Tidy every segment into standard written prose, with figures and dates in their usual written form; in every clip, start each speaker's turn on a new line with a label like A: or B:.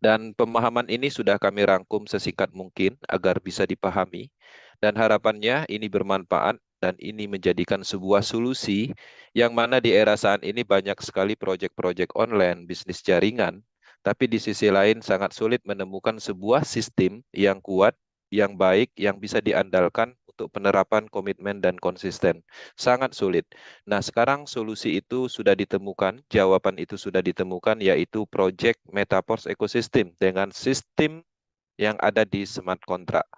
A: Dan pemahaman ini sudah kami rangkum sesingkat mungkin agar bisa dipahami. Dan harapannya ini bermanfaat dan ini menjadikan sebuah solusi yang mana di era saat ini banyak sekali proyek-proyek online, bisnis jaringan. Tapi di sisi lain sangat sulit menemukan sebuah sistem yang kuat, yang baik, yang bisa diandalkan untuk penerapan komitmen dan konsisten. Sangat sulit. Nah, sekarang solusi itu sudah ditemukan, jawaban itu sudah ditemukan, yaitu Project Metaverse Ecosystem dengan sistem yang ada di smart contract.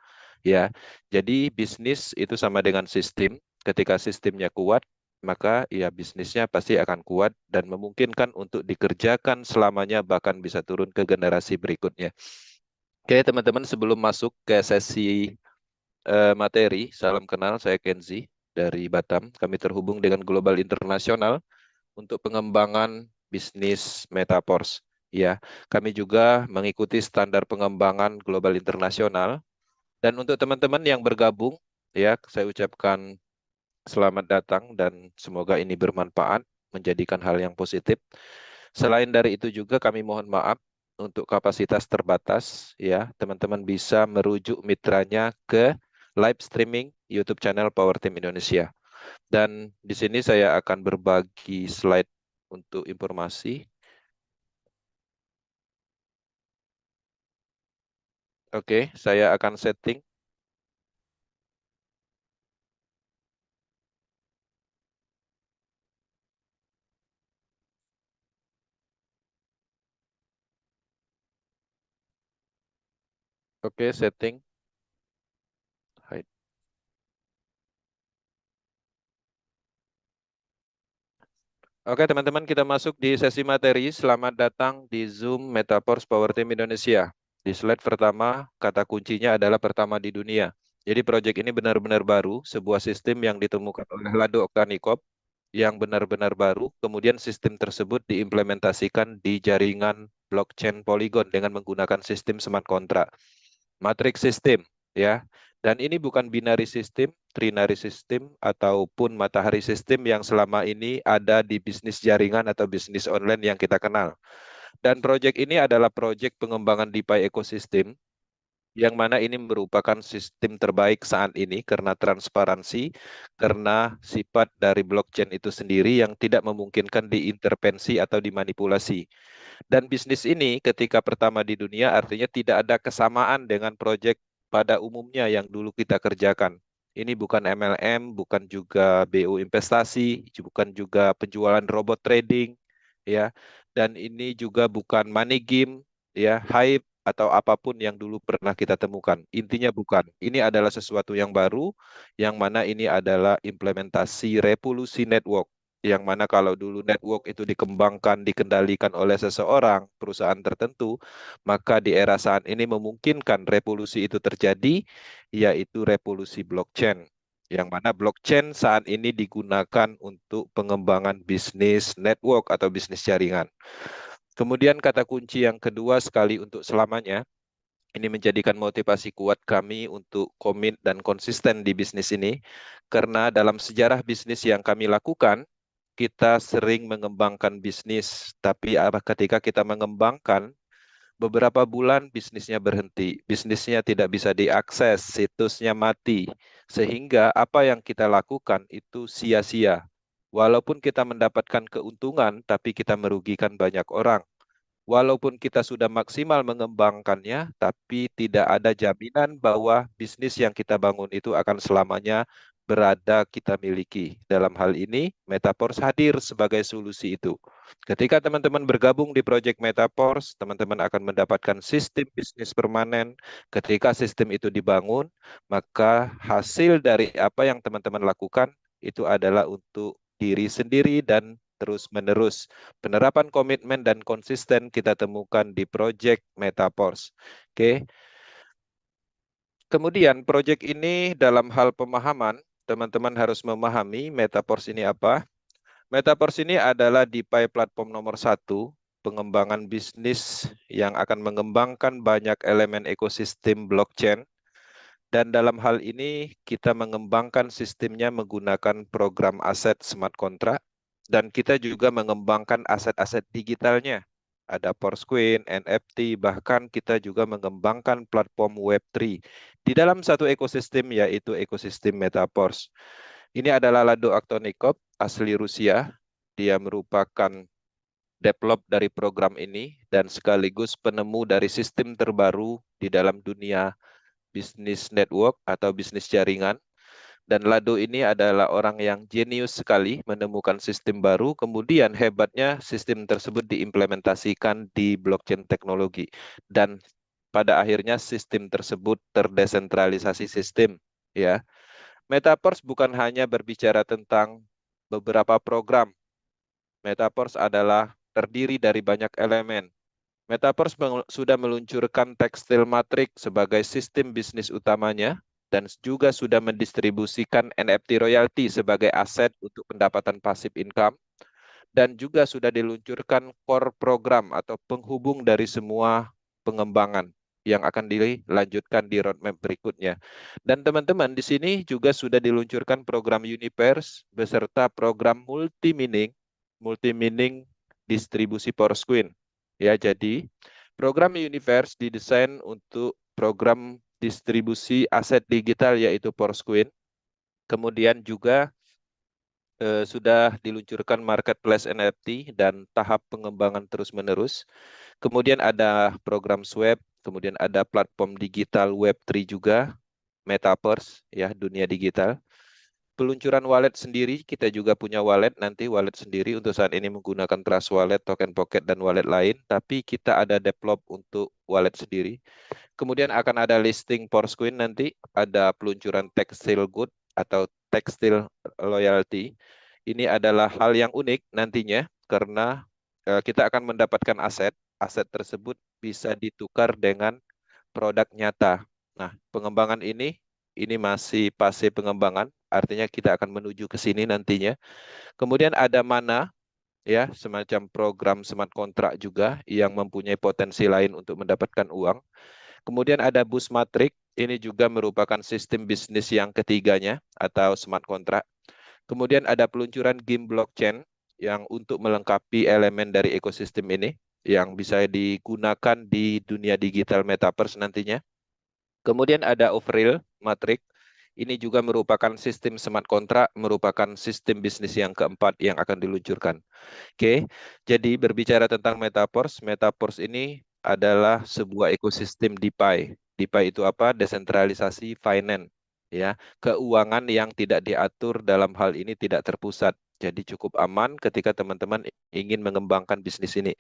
A: Ya, jadi bisnis itu sama dengan sistem. Ketika sistemnya kuat, maka ya bisnisnya pasti akan kuat dan memungkinkan untuk dikerjakan selamanya, bahkan bisa turun ke generasi berikutnya. Oke, teman-teman, sebelum masuk ke sesi materi, salam kenal, saya Kenzi dari Batam. Kami terhubung dengan Global Internasional untuk pengembangan bisnis Metaverse. Ya, kami juga mengikuti standar pengembangan global internasional. Dan untuk teman-teman yang bergabung, ya, saya ucapkan selamat datang dan semoga ini bermanfaat, menjadikan hal yang positif. Selain dari itu juga kami mohon maaf untuk kapasitas terbatas, ya, teman-teman bisa merujuk mitranya ke live streaming YouTube channel Power Team Indonesia. Dan di sini saya akan berbagi slide untuk informasi. Oke, saya akan setting. Oke, setting. Hide. Oke, teman-teman, kita masuk di sesi materi. Selamat datang di Zoom Metaverse Power Team Indonesia. Di slide pertama, kata kuncinya adalah pertama di dunia. Jadi proyek ini benar-benar baru, sebuah sistem yang ditemukan oleh Lado Oktanikop yang benar-benar baru. Kemudian sistem tersebut diimplementasikan di jaringan blockchain Polygon dengan menggunakan sistem smart contract. Matrix system, ya. Dan ini bukan binary system, trinary system, ataupun matahari system yang selama ini ada di bisnis jaringan atau bisnis online yang kita kenal. Dan proyek ini adalah proyek pengembangan DeFi ekosistem, yang mana ini merupakan sistem terbaik saat ini karena transparansi, karena sifat dari blockchain itu sendiri yang tidak memungkinkan diintervensi atau dimanipulasi. Dan bisnis ini ketika pertama di dunia artinya tidak ada kesamaan dengan proyek pada umumnya yang dulu kita kerjakan. Ini bukan MLM, bukan juga BU investasi, bukan juga penjualan robot trading, ya. Dan ini juga bukan money game, ya, hype atau apapun yang dulu pernah kita temukan. Intinya bukan. Ini adalah sesuatu yang baru, yang mana ini adalah implementasi revolusi network yang mana kalau dulu network itu dikembangkan, dikendalikan oleh seseorang, perusahaan tertentu, maka di era saat ini memungkinkan revolusi itu terjadi, yaitu revolusi blockchain. Yang mana blockchain saat ini digunakan untuk pengembangan bisnis network atau bisnis jaringan. Kemudian kata kunci yang kedua sekali untuk selamanya, ini menjadikan motivasi kuat kami untuk komit dan konsisten di bisnis ini, karena dalam sejarah bisnis yang kami lakukan, kita sering mengembangkan bisnis, tapi ketika kita mengembangkan, beberapa bulan bisnisnya berhenti, bisnisnya tidak bisa diakses, situsnya mati, sehingga apa yang kita lakukan itu sia-sia. Walaupun kita mendapatkan keuntungan, tapi kita merugikan banyak orang. Walaupun kita sudah maksimal mengembangkannya, tapi tidak ada jaminan bahwa bisnis yang kita bangun itu akan selamanya berada kita miliki. Dalam hal ini, Metaverse hadir sebagai solusi itu. Ketika teman-teman bergabung di Project Metaverse, teman-teman akan mendapatkan sistem bisnis permanen. Ketika sistem itu dibangun, maka hasil dari apa yang teman-teman lakukan itu adalah untuk diri sendiri dan terus-menerus. Penerapan komitmen dan konsisten kita temukan di Project Metaverse. Oke. Kemudian proyek ini dalam hal pemahaman, teman-teman harus memahami Metaverse ini apa. Metaverse ini adalah DeFi platform nomor satu, pengembangan bisnis yang akan mengembangkan banyak elemen ekosistem blockchain. Dan dalam hal ini kita mengembangkan sistemnya menggunakan program aset smart contract dan kita juga mengembangkan aset-aset digitalnya. ada Porosqueen, NFT, bahkan kita juga mengembangkan platform Web3 di dalam satu ekosistem, yaitu ekosistem Metaverse. Ini adalah Lado Aktonikov, asli Rusia. Dia merupakan develop dari program ini dan sekaligus penemu dari sistem terbaru di dalam dunia bisnis network atau bisnis jaringan. Dan Lado ini adalah orang yang jenius sekali menemukan sistem baru, kemudian hebatnya sistem tersebut diimplementasikan di blockchain teknologi. Dan pada akhirnya sistem tersebut terdesentralisasi sistem. Ya, Metaverse bukan hanya berbicara tentang beberapa program. Metaverse adalah terdiri dari banyak elemen. Metaverse sudah meluncurkan tekstil matrik sebagai sistem bisnis utamanya dan juga sudah mendistribusikan NFT royalty sebagai aset untuk pendapatan pasif income dan juga sudah diluncurkan core program atau penghubung dari semua pengembangan yang akan dilanjutkan di roadmap berikutnya. Dan teman-teman, di sini juga sudah diluncurkan program Universe beserta program multi-mining distribusi Porosqueen. Ya, jadi program Universe didesain untuk program distribusi aset digital yaitu Porosqueen. Kemudian juga sudah diluncurkan marketplace NFT dan tahap pengembangan terus-menerus. Kemudian ada program Swap, kemudian ada platform digital Web3 juga, Metaverse, ya, dunia digital. Peluncuran wallet sendiri, kita juga punya wallet nanti, wallet sendiri untuk saat ini menggunakan Trust Wallet, Token Pocket, dan wallet lain. Tapi kita ada develop untuk wallet sendiri. Kemudian akan ada listing Porosqueen nanti, ada peluncuran Textile Good atau Textile Loyalty. Ini adalah hal yang unik nantinya karena kita akan mendapatkan aset. Aset tersebut bisa ditukar dengan produk nyata. Nah, pengembangan ini masih fase pengembangan, artinya kita akan menuju ke sini nantinya. Kemudian ada Mana, ya, semacam program smart contract juga yang mempunyai potensi lain untuk mendapatkan uang. Kemudian ada Bus Matrix, ini juga merupakan sistem bisnis yang ketiganya atau smart contract. Kemudian ada peluncuran game blockchain yang untuk melengkapi elemen dari ekosistem ini yang bisa digunakan di dunia digital metaverse nantinya. Kemudian ada Overreal Matrix. Ini juga merupakan sistem smart contract, merupakan sistem bisnis yang keempat yang akan diluncurkan. Oke, jadi berbicara tentang Metaverse, Metaverse ini adalah sebuah ekosistem DeFi. DeFi itu apa? Desentralisasi finance, ya, keuangan yang tidak diatur dalam hal ini tidak terpusat. Jadi cukup aman ketika teman-teman ingin mengembangkan bisnis ini.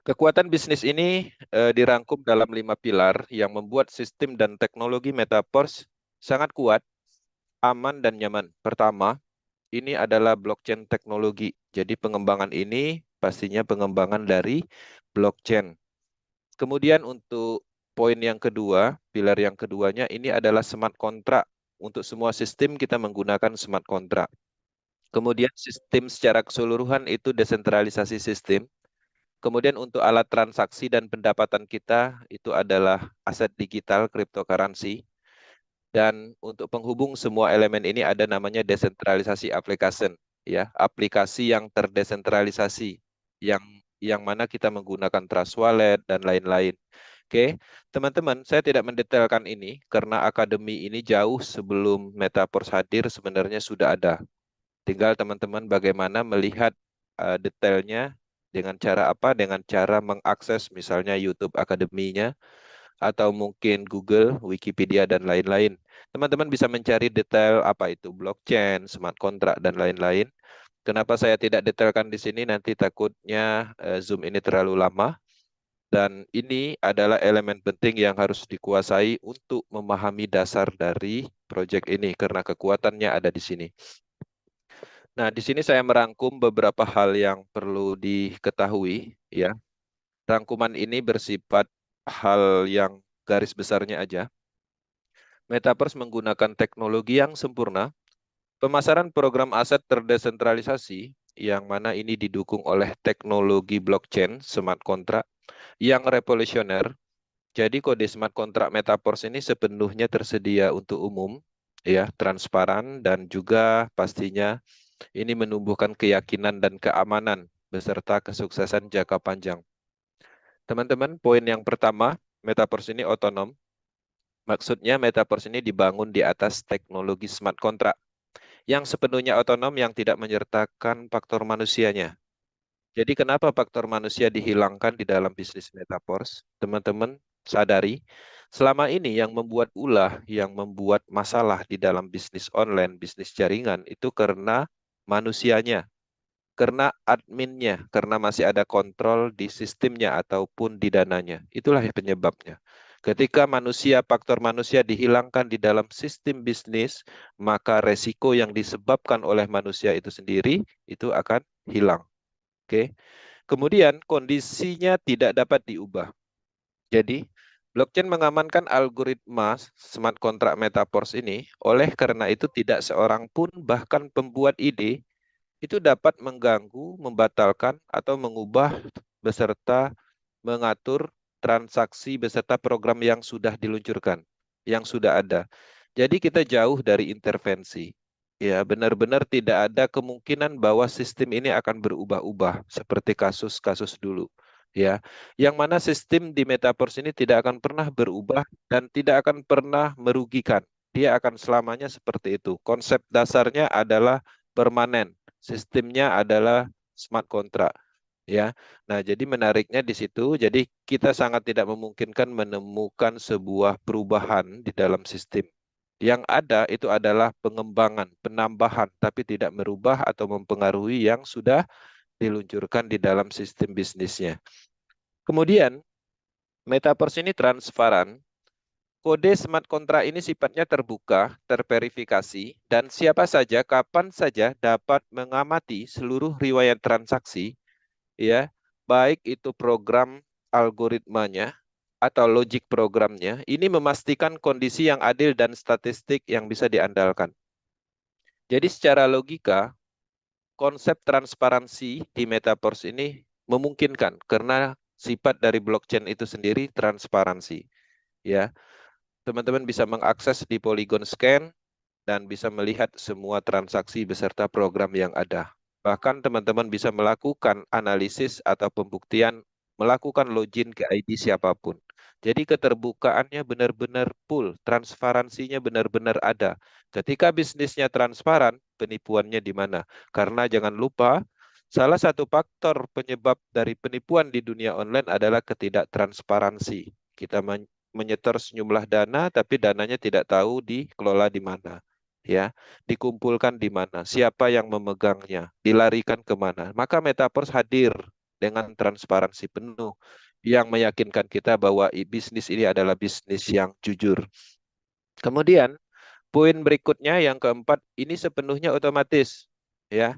A: Kekuatan bisnis ini dirangkum dalam 5 pilar yang membuat sistem dan teknologi Metaverse sangat kuat, aman, dan nyaman. Pertama, ini adalah blockchain teknologi. Jadi pengembangan ini pastinya pengembangan dari blockchain. Kemudian untuk poin yang kedua, pilar yang keduanya ini adalah smart contract. Untuk semua sistem kita menggunakan smart contract. Kemudian sistem secara keseluruhan itu desentralisasi sistem. Kemudian untuk alat transaksi dan pendapatan kita itu adalah aset digital cryptocurrency. Dan untuk penghubung semua elemen ini ada namanya desentralisasi application, ya, aplikasi yang terdesentralisasi, yang mana kita menggunakan Trust Wallet dan lain-lain. Oke, teman-teman, saya tidak mendetailkan ini karena akademi ini jauh sebelum Metaverse hadir sebenarnya sudah ada. Tinggal teman-teman bagaimana melihat detailnya dengan cara apa? Dengan cara mengakses misalnya YouTube akademinya atau mungkin Google, Wikipedia, dan lain-lain. Teman-teman bisa mencari detail apa itu blockchain, smart contract, dan lain-lain. Kenapa saya tidak detailkan di sini? Nanti takutnya Zoom ini terlalu lama. Dan ini adalah elemen penting yang harus dikuasai untuk memahami dasar dari proyek ini, karena kekuatannya ada di sini. Nah, di sini saya merangkum beberapa hal yang perlu diketahui, ya. Rangkuman ini bersifat hal yang garis besarnya aja. Metaverse menggunakan teknologi yang sempurna, pemasaran program aset terdesentralisasi, yang mana ini didukung oleh teknologi blockchain, smart contract, yang revolusioner. Jadi kode smart contract Metaverse ini sepenuhnya tersedia untuk umum, ya, transparan, dan juga pastinya ini menumbuhkan keyakinan dan keamanan beserta kesuksesan jangka panjang. Teman-teman, poin yang pertama, Metaverse ini otonom. Maksudnya Metaverse ini dibangun di atas teknologi smart contract yang sepenuhnya otonom yang tidak menyertakan faktor manusianya. Jadi kenapa faktor manusia dihilangkan di dalam bisnis Metaverse? Teman-teman sadari, selama ini yang membuat ulah, yang membuat masalah di dalam bisnis online, bisnis jaringan, itu karena manusianya, karena adminnya, karena masih ada kontrol di sistemnya ataupun di dananya. Itulah penyebabnya. Ketika faktor manusia dihilangkan di dalam sistem bisnis, maka resiko yang disebabkan oleh manusia itu sendiri itu akan hilang. Oke. Kemudian kondisinya tidak dapat diubah. Jadi, blockchain mengamankan algoritma smart contract Metaverse ini, oleh karena itu tidak seorang pun bahkan pembuat ide itu dapat mengganggu, membatalkan, atau mengubah beserta mengatur transaksi beserta program yang sudah diluncurkan, yang sudah ada. Jadi kita jauh dari intervensi. Ya, benar-benar tidak ada kemungkinan bahwa sistem ini akan berubah-ubah seperti kasus-kasus dulu. Ya, yang mana sistem di Metaverse ini tidak akan pernah berubah dan tidak akan pernah merugikan. Dia akan selamanya seperti itu. Konsep dasarnya adalah permanen. Sistemnya adalah smart contract. Ya, nah jadi menariknya di situ. Jadi kita sangat tidak memungkinkan menemukan sebuah perubahan di dalam sistem. Yang ada itu adalah pengembangan, penambahan, tapi tidak merubah atau mempengaruhi yang sudah diluncurkan di dalam sistem bisnisnya. Kemudian, Metaverse ini transparan. Kode smart contract ini sifatnya terbuka, terverifikasi, dan siapa saja, kapan saja dapat mengamati seluruh riwayat transaksi, ya, baik itu program algoritmanya atau logic programnya. Ini memastikan kondisi yang adil dan statistik yang bisa diandalkan. Jadi secara logika, konsep transparansi di Metaverse ini memungkinkan karena sifat dari blockchain itu sendiri transparansi. Ya, teman-teman bisa mengakses di Polygon Scan dan bisa melihat semua transaksi beserta program yang ada. Bahkan teman-teman bisa melakukan analisis atau pembuktian, melakukan login ke ID siapapun. Jadi keterbukaannya benar-benar full, transparansinya benar-benar ada. Ketika bisnisnya transparan, penipuannya di mana? Karena jangan lupa, salah satu faktor penyebab dari penipuan di dunia online adalah ketidaktransparansi. Kita menyetor sejumlah dana, tapi dananya tidak tahu dikelola di mana. Ya, dikumpulkan di mana, siapa yang memegangnya, dilarikan kemana. Maka Metaverse hadir dengan transparansi penuh yang meyakinkan kita bahwa bisnis ini adalah bisnis yang jujur. Kemudian, poin berikutnya yang keempat, ini sepenuhnya otomatis. Ya,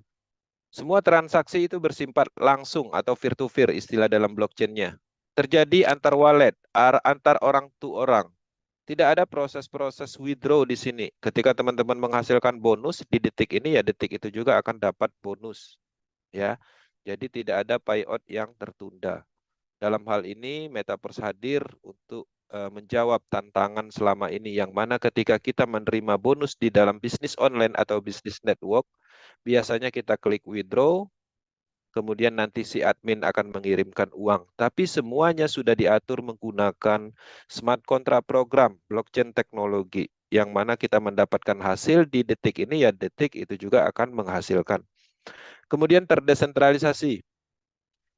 A: semua transaksi itu bersifat langsung atau peer-to-peer istilah dalam blockchain-nya. Terjadi antar wallet, antar orang to orang. Tidak ada proses-proses withdraw di sini. Ketika teman-teman menghasilkan bonus di detik ini, ya detik itu juga akan dapat bonus. Ya, jadi tidak ada payout yang tertunda. Dalam hal ini, Metaverse hadir untuk menjawab tantangan selama ini, yang mana ketika kita menerima bonus di dalam bisnis online atau bisnis network, biasanya kita klik withdraw, kemudian nanti si admin akan mengirimkan uang. Tapi semuanya sudah diatur menggunakan smart contract program, blockchain teknologi, yang mana kita mendapatkan hasil di detik ini, ya detik itu juga akan menghasilkan. Kemudian terdesentralisasi.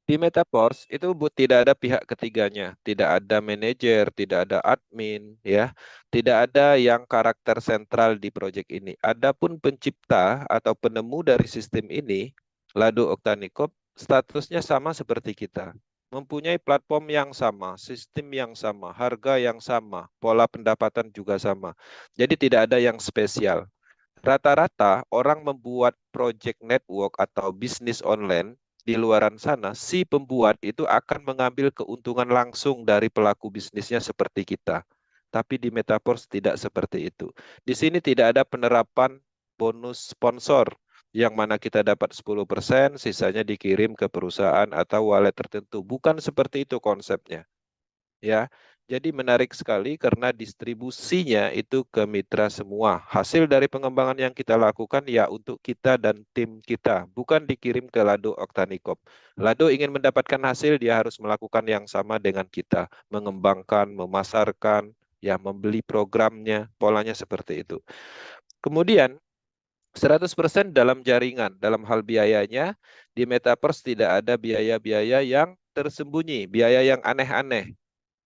A: Di Metaverse itu tidak ada pihak ketiganya, tidak ada manajer, tidak ada admin, ya, tidak ada yang karakter sentral di proyek ini. Adapun pencipta atau penemu dari sistem ini, Lado Oktanikop, statusnya sama seperti kita, mempunyai platform yang sama, sistem yang sama, harga yang sama, pola pendapatan juga sama. Jadi tidak ada yang spesial. Rata-rata orang membuat project network atau bisnis online di luaran sana, si pembuat itu akan mengambil keuntungan langsung dari pelaku bisnisnya seperti kita. Tapi di Metaverse tidak seperti itu. Di sini tidak ada penerapan bonus sponsor yang mana kita dapat 10%, sisanya dikirim ke perusahaan atau wallet tertentu. Bukan seperti itu konsepnya. Ya, Jadi menarik sekali karena distribusinya itu ke mitra semua. Hasil dari pengembangan yang kita lakukan ya untuk kita dan tim kita, bukan dikirim ke Lado Oktanikop. Lado ingin mendapatkan hasil, dia harus melakukan yang sama dengan kita, mengembangkan, memasarkan, ya membeli programnya, polanya seperti itu. Kemudian 100% dalam jaringan, dalam hal biayanya, di Metaverse tidak ada biaya-biaya yang tersembunyi, biaya yang aneh-aneh.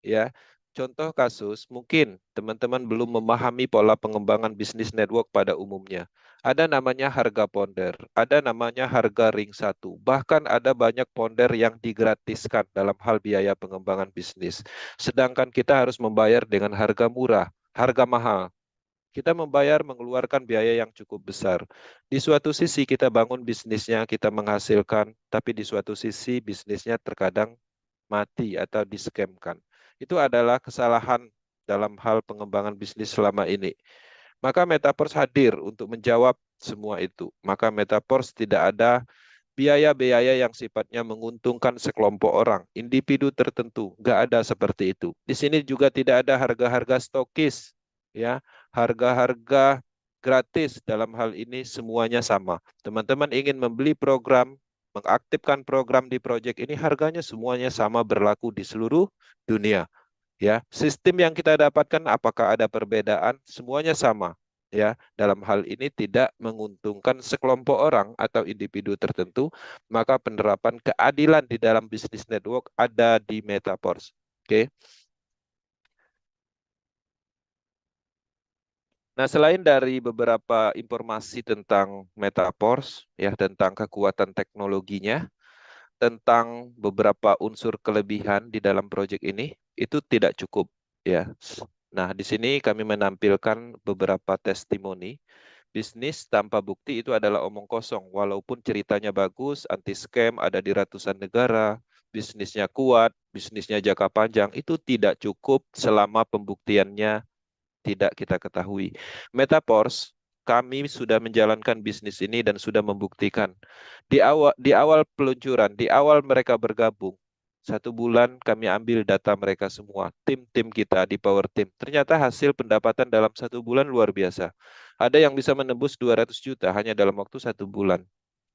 A: Ya, contoh kasus, mungkin teman-teman belum memahami pola pengembangan bisnis network pada umumnya. Ada namanya harga ponder, ada namanya harga ring satu, bahkan ada banyak ponder yang digratiskan dalam hal biaya pengembangan bisnis. Sedangkan kita harus membayar dengan harga murah, harga mahal. Kita membayar mengeluarkan biaya yang cukup besar. Di suatu sisi kita bangun bisnisnya, kita menghasilkan, tapi di suatu sisi bisnisnya terkadang mati atau diskemkan. Itu adalah kesalahan dalam hal pengembangan bisnis selama ini. Maka Metaverse hadir untuk menjawab semua itu. Maka Metaverse tidak ada biaya-biaya yang sifatnya menguntungkan sekelompok orang, individu tertentu, nggak ada seperti itu. Di sini juga tidak ada harga-harga stokis, ya, harga-harga gratis dalam hal ini semuanya sama. Teman-teman ingin membeli program, mengaktifkan program di proyek ini, harganya semuanya sama berlaku di seluruh dunia. Ya, sistem yang kita dapatkan apakah ada perbedaan? Semuanya sama. Ya, dalam hal ini tidak menguntungkan sekelompok orang atau individu tertentu, maka penerapan keadilan di dalam bisnis network ada di Metaverse. Oke. Nah, selain dari beberapa informasi tentang Metaverse, ya tentang kekuatan teknologinya, tentang beberapa unsur kelebihan di dalam proyek ini, itu tidak cukup, ya. Nah, di sini kami menampilkan beberapa testimoni. Bisnis tanpa bukti itu adalah omong kosong. Walaupun ceritanya bagus, anti scam ada di ratusan negara, bisnisnya kuat, bisnisnya jangka panjang, itu tidak cukup selama pembuktiannya tidak kita ketahui. Metaverse, kami sudah menjalankan bisnis ini dan sudah membuktikan. Di awal peluncuran, di awal mereka bergabung, 1 bulan kami ambil data mereka semua, tim-tim kita di Power Team. Ternyata hasil pendapatan dalam 1 bulan luar biasa. Ada yang bisa menembus 200 juta hanya dalam waktu 1 bulan.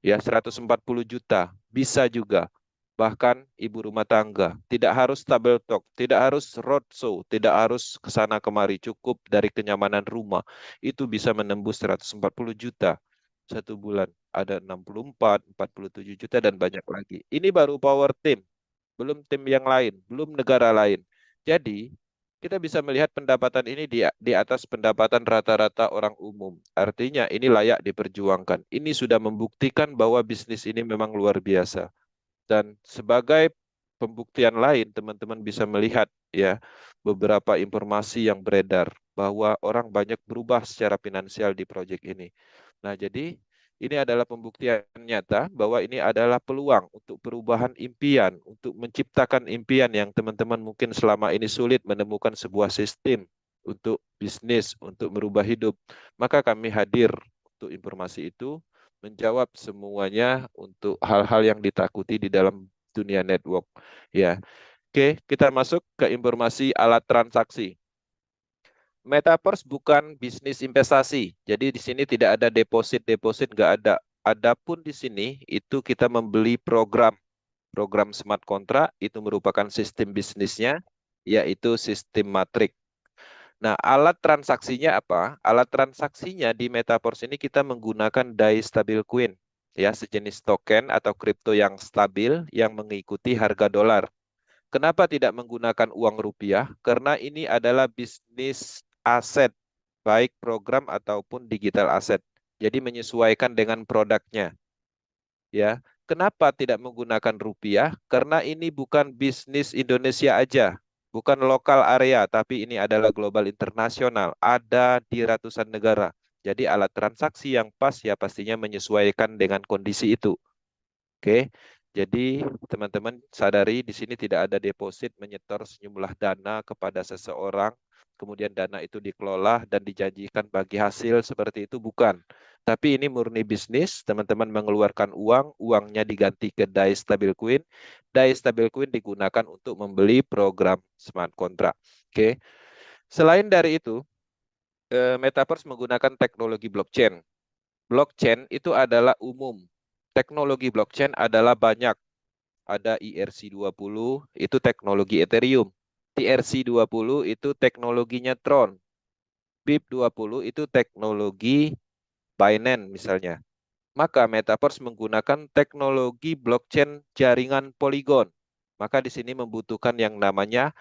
A: Ya, 140 juta bisa juga. Bahkan ibu rumah tangga, tidak harus tabel talk, tidak harus roadshow, tidak harus ke sana kemari, cukup dari kenyamanan rumah. Itu bisa menembus 140 juta 1 bulan. Ada 64, 47 juta dan banyak lagi. Ini baru power team, belum tim yang lain, belum negara lain. Jadi, kita bisa melihat pendapatan ini di atas pendapatan rata-rata orang umum. Artinya ini layak diperjuangkan. Ini sudah membuktikan bahwa bisnis ini memang luar biasa. Dan sebagai pembuktian lain, teman-teman bisa melihat ya beberapa informasi yang beredar bahwa orang banyak berubah secara finansial di proyek ini. Nah, jadi ini adalah pembuktian nyata bahwa ini adalah peluang untuk perubahan impian, untuk menciptakan impian yang teman-teman mungkin selama ini sulit menemukan sebuah sistem untuk bisnis, untuk merubah hidup. Maka kami hadir untuk informasi itu, menjawab semuanya untuk hal-hal yang ditakuti di dalam dunia network. Ya, oke, kita masuk ke informasi alat transaksi. Metaverse bukan bisnis investasi, jadi di sini tidak ada deposit, nggak ada. Adapun di sini itu kita membeli program smart contract itu merupakan sistem bisnisnya, yaitu sistem matrik. Nah, alat transaksinya apa? Alat transaksinya di Metaverse ini kita menggunakan DAI Stablecoin, ya sejenis token atau kripto yang stabil yang mengikuti harga dolar. Kenapa tidak menggunakan uang rupiah? Karena ini adalah bisnis aset, baik program ataupun digital aset. Jadi menyesuaikan dengan produknya, ya. Kenapa tidak menggunakan rupiah? Karena ini bukan bisnis Indonesia aja, bukan lokal area, tapi ini adalah global internasional, ada di ratusan negara. Jadi alat transaksi yang pas ya pastinya menyesuaikan dengan kondisi itu. Oke. Jadi teman-teman sadari di sini tidak ada deposit menyetor sejumlah dana kepada seseorang kemudian dana itu dikelola dan dijanjikan bagi hasil seperti itu, bukan. Tapi ini murni bisnis, teman-teman mengeluarkan uang, uangnya diganti ke DAI stablecoin. DAI stablecoin digunakan untuk membeli program smart contract. Oke. Selain dari itu, Metaverse menggunakan teknologi blockchain. Blockchain itu adalah umum. Teknologi blockchain adalah banyak. Ada ERC20, itu teknologi Ethereum. TRC20 itu teknologinya Tron. BIP20 itu teknologi Binance misalnya. Maka Metaverse menggunakan teknologi blockchain jaringan Polygon. Maka di sini membutuhkan yang namanya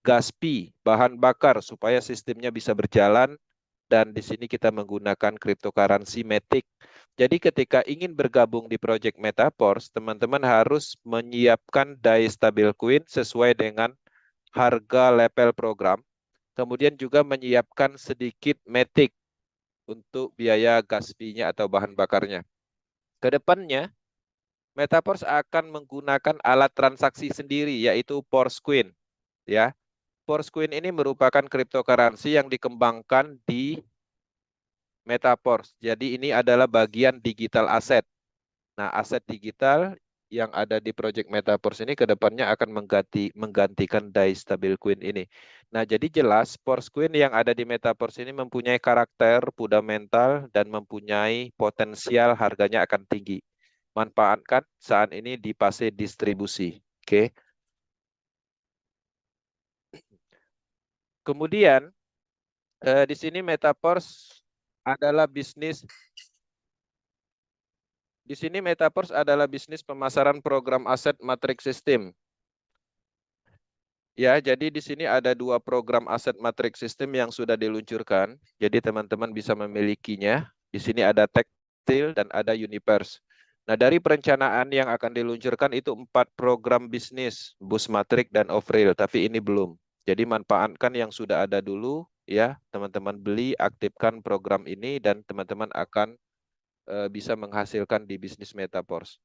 A: gas fee, bahan bakar supaya sistemnya bisa berjalan, dan di sini kita menggunakan cryptocurrency Matic. Jadi ketika ingin bergabung di project Metaverse, teman-teman harus menyiapkan DAI stablecoin sesuai dengan harga level program, kemudian juga menyiapkan sedikit Matic untuk biaya gas fee-nya atau bahan bakarnya. Kedepannya, Metaverse akan menggunakan alat transaksi sendiri, yaitu Porscoin. Ya, Porscoin ini merupakan cryptocurrency yang dikembangkan di Metaverse. Jadi ini adalah bagian digital asset. Nah, aset digital yang ada di project Metaverse ini ke depannya akan menggantikan DAI stablecoin ini. Nah, jadi jelas Porscoin yang ada di Metaverse ini mempunyai karakter fundamental dan mempunyai potensial harganya akan tinggi. Manfaatkan saat ini di fase distribusi. Oke. Kemudian di sini Metaverse adalah bisnis. Di sini Metaverse adalah bisnis pemasaran program aset matrix system. Ya, jadi di sini ada 2 program aset matrix system yang sudah diluncurkan. Jadi teman-teman bisa memilikinya. Di sini ada Textile dan ada Universe. Nah, dari perencanaan yang akan diluncurkan itu 4 program bisnis, Bus Matrix dan Off-Rail, tapi ini belum. Jadi manfaatkan yang sudah ada dulu, ya, teman-teman beli, aktifkan program ini, dan teman-teman akan bisa menghasilkan di bisnis Metaverse.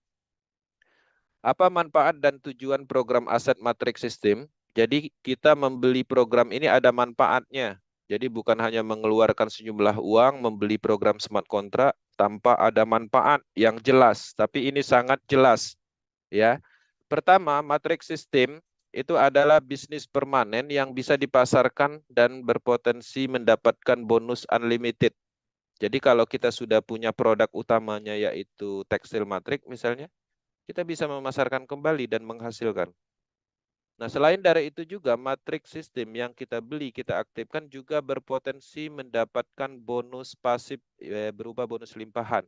A: Apa manfaat dan tujuan program aset matrix system? Jadi kita membeli program ini ada manfaatnya. Jadi bukan hanya mengeluarkan sejumlah uang membeli program smart contract tanpa ada manfaat yang jelas, tapi ini sangat jelas, ya. Pertama, matrix system itu adalah bisnis permanen yang bisa dipasarkan dan berpotensi mendapatkan bonus unlimited. Jadi kalau kita sudah punya produk utamanya yaitu tekstil matrix misalnya, kita bisa memasarkan kembali dan menghasilkan. Nah, selain dari itu juga matrix system yang kita beli, kita aktifkan juga berpotensi mendapatkan bonus pasif berupa bonus limpahan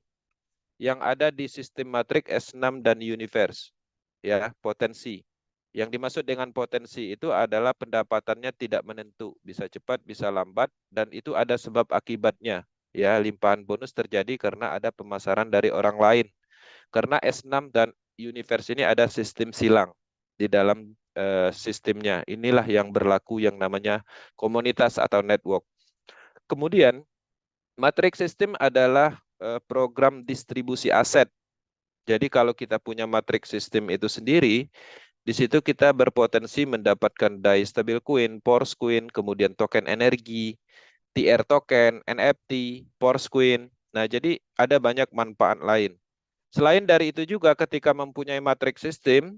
A: yang ada di sistem matrix S6 dan Universe. Ya, potensi. Yang dimaksud dengan potensi itu adalah pendapatannya tidak menentu, bisa cepat, bisa lambat, dan itu ada sebab akibatnya. Ya, limpahan bonus terjadi karena ada pemasaran dari orang lain. Karena S6 dan Universe ini ada sistem silang di dalam sistemnya. Inilah yang berlaku yang namanya komunitas atau network. Kemudian, matrix system adalah program distribusi aset. Jadi kalau kita punya matrix system itu sendiri, di situ kita berpotensi mendapatkan DAI stablecoin, Porscoin, kemudian token energi, TR token, NFT, Porscoin. Nah, jadi ada banyak manfaat lain. Selain dari itu juga ketika mempunyai matrix system,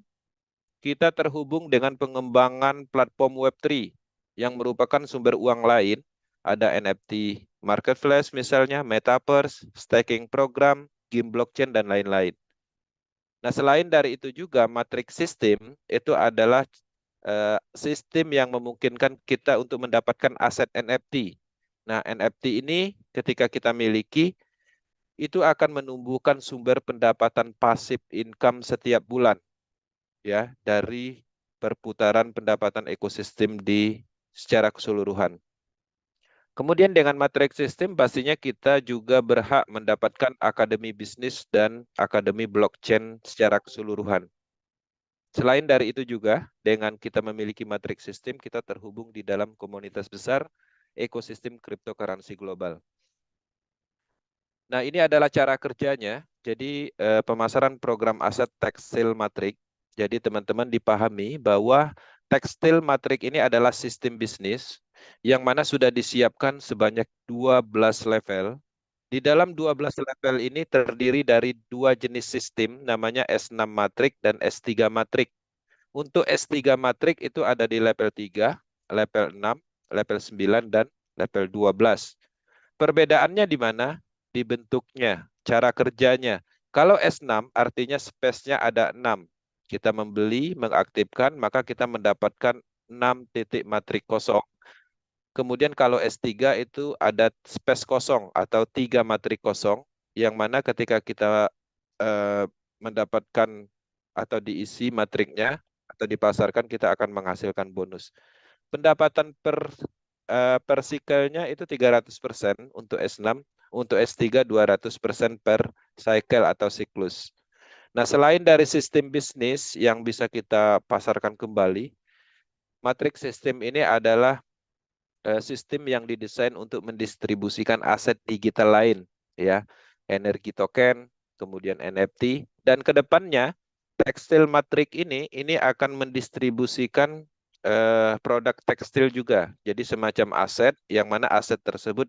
A: kita terhubung dengan pengembangan platform Web3 yang merupakan sumber uang lain. Ada NFT marketplace misalnya, metaverse, staking program, game blockchain, dan lain-lain. Nah, selain dari itu juga matrix system itu adalah sistem yang memungkinkan kita untuk mendapatkan aset NFT. Nah, NFT ini ketika kita miliki, itu akan menumbuhkan sumber pendapatan pasif income setiap bulan, ya, dari perputaran pendapatan ekosistem di secara keseluruhan. Kemudian dengan matrix system pastinya kita juga berhak mendapatkan akademi bisnis dan akademi blockchain secara keseluruhan. Selain dari itu juga dengan kita memiliki matrix system kita terhubung di dalam komunitas besar ekosistem cryptocurrency global. Nah, ini adalah cara kerjanya. Jadi pemasaran program aset tekstil matrix. Jadi teman-teman dipahami bahwa tekstil matrix ini adalah sistem bisnis yang mana sudah disiapkan sebanyak 12 level. Di dalam 12 level ini terdiri dari dua jenis sistem, namanya S6 matrik dan S3 matrik. Untuk S3 matrik itu ada di level 3, level 6, level 9, dan level 12. Perbedaannya di mana? Di bentuknya, cara kerjanya. Kalau S6 artinya space-nya ada 6. Kita membeli, mengaktifkan, maka kita mendapatkan 6 titik matrik kosong. Kemudian kalau S3 itu ada space kosong atau 3 matrik kosong, yang mana ketika kita eh, mendapatkan atau diisi matriknya atau dipasarkan, kita akan menghasilkan bonus. Pendapatan per cycle-nya itu 300% untuk S6, untuk S3 200% per cycle atau siklus. Nah, selain dari sistem bisnis yang bisa kita pasarkan kembali, matrik sistem ini adalah sistem yang didesain untuk mendistribusikan aset digital lain, ya, energi token, kemudian NFT, dan kedepannya tekstil matrik ini akan mendistribusikan produk tekstil juga. Jadi semacam aset yang mana aset tersebut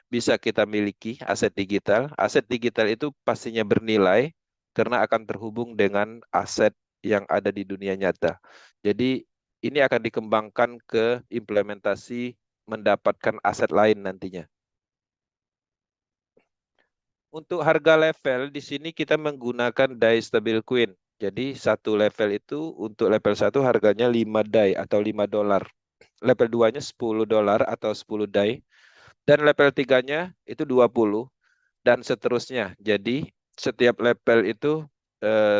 A: bisa kita miliki, aset digital. Aset digital itu pastinya bernilai karena akan terhubung dengan aset yang ada di dunia nyata. Jadi ini akan dikembangkan ke implementasi mendapatkan aset lain nantinya. Untuk harga level di sini kita menggunakan die stabil coin. Jadi satu level itu untuk level 1 harganya 5 die atau $5. Level 2-nya $10 atau 10 die. Dan level 3-nya itu 20 dan seterusnya. Jadi setiap level itu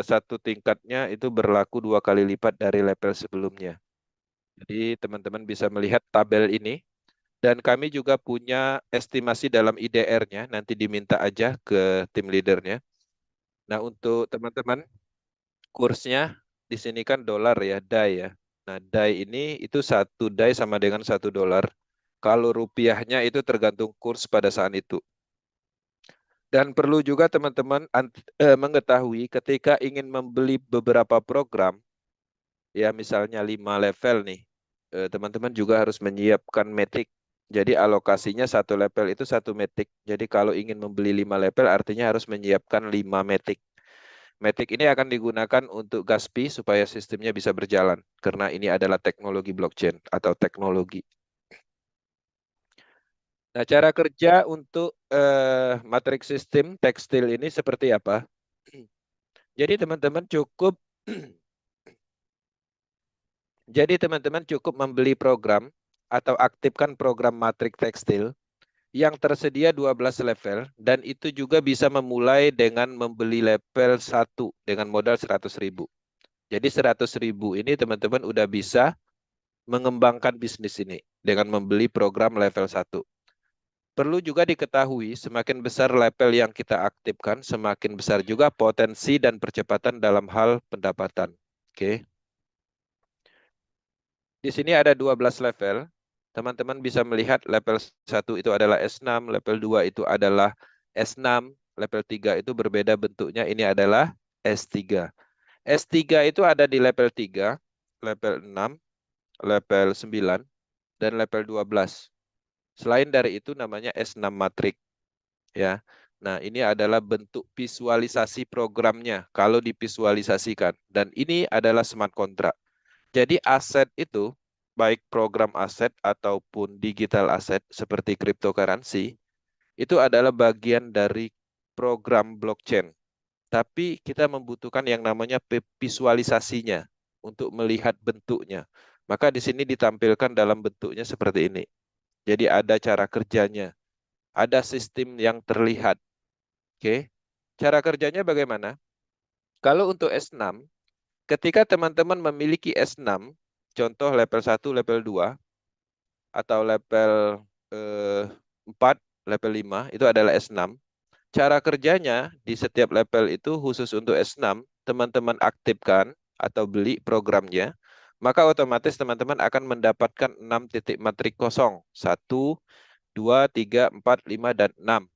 A: satu tingkatnya itu berlaku 2 kali lipat dari level sebelumnya. Jadi teman-teman bisa melihat tabel ini. Dan kami juga punya estimasi dalam IDR-nya, nanti diminta aja ke tim leadernya. Nah, untuk teman-teman, kursnya di sini kan dolar ya, DAI ya. Nah, DAI ini itu satu DAI sama dengan $1. Kalau rupiahnya itu tergantung kurs pada saat itu. Dan perlu juga teman-teman mengetahui ketika ingin membeli beberapa program, ya misalnya 5 level nih, teman-teman juga harus menyiapkan matic. Jadi alokasinya satu level itu satu matic. Jadi kalau ingin membeli 5 level artinya harus menyiapkan 5 matic. Matic ini akan digunakan untuk gas fee supaya sistemnya bisa berjalan. Karena ini adalah teknologi blockchain atau teknologi. Nah, cara kerja untuk matrix sistem tekstil ini seperti apa? Jadi teman-teman cukup Jadi teman-teman cukup membeli program atau aktifkan program matrik tekstil yang tersedia 12 level dan itu juga bisa memulai dengan membeli level 1 dengan modal 100.000. Jadi 100.000 ini teman-teman udah bisa mengembangkan bisnis ini dengan membeli program level 1. Perlu juga diketahui semakin besar level yang kita aktifkan, semakin besar juga potensi dan percepatan dalam hal pendapatan. Oke. Di sini ada 12 level. Teman-teman bisa melihat level 1 itu adalah S6, level 2 itu adalah S6, level 3 itu berbeda bentuknya, ini adalah S3. S3 itu ada di level 3, level 6, level 9, dan level 12. Selain dari itu namanya S6 matrik. Ya. Nah, ini adalah bentuk visualisasi programnya kalau divisualisasikan. Dan ini adalah smart contract. Jadi aset itu, baik program aset ataupun digital aset seperti cryptocurrency, itu adalah bagian dari program blockchain. Tapi kita membutuhkan yang namanya visualisasinya untuk melihat bentuknya. Maka di sini ditampilkan dalam bentuknya seperti ini. Jadi ada cara kerjanya, ada sistem yang terlihat. Oke. Cara kerjanya bagaimana? Kalau untuk S6, ketika teman-teman memiliki S6, contoh level 1, level 2, atau level eh, 4, level 5, itu adalah S6. Cara kerjanya di setiap level itu khusus untuk S6, teman-teman aktifkan atau beli programnya, maka otomatis teman-teman akan mendapatkan 6 titik matrik kosong. 1, 2, 3, 4, 5, dan 6.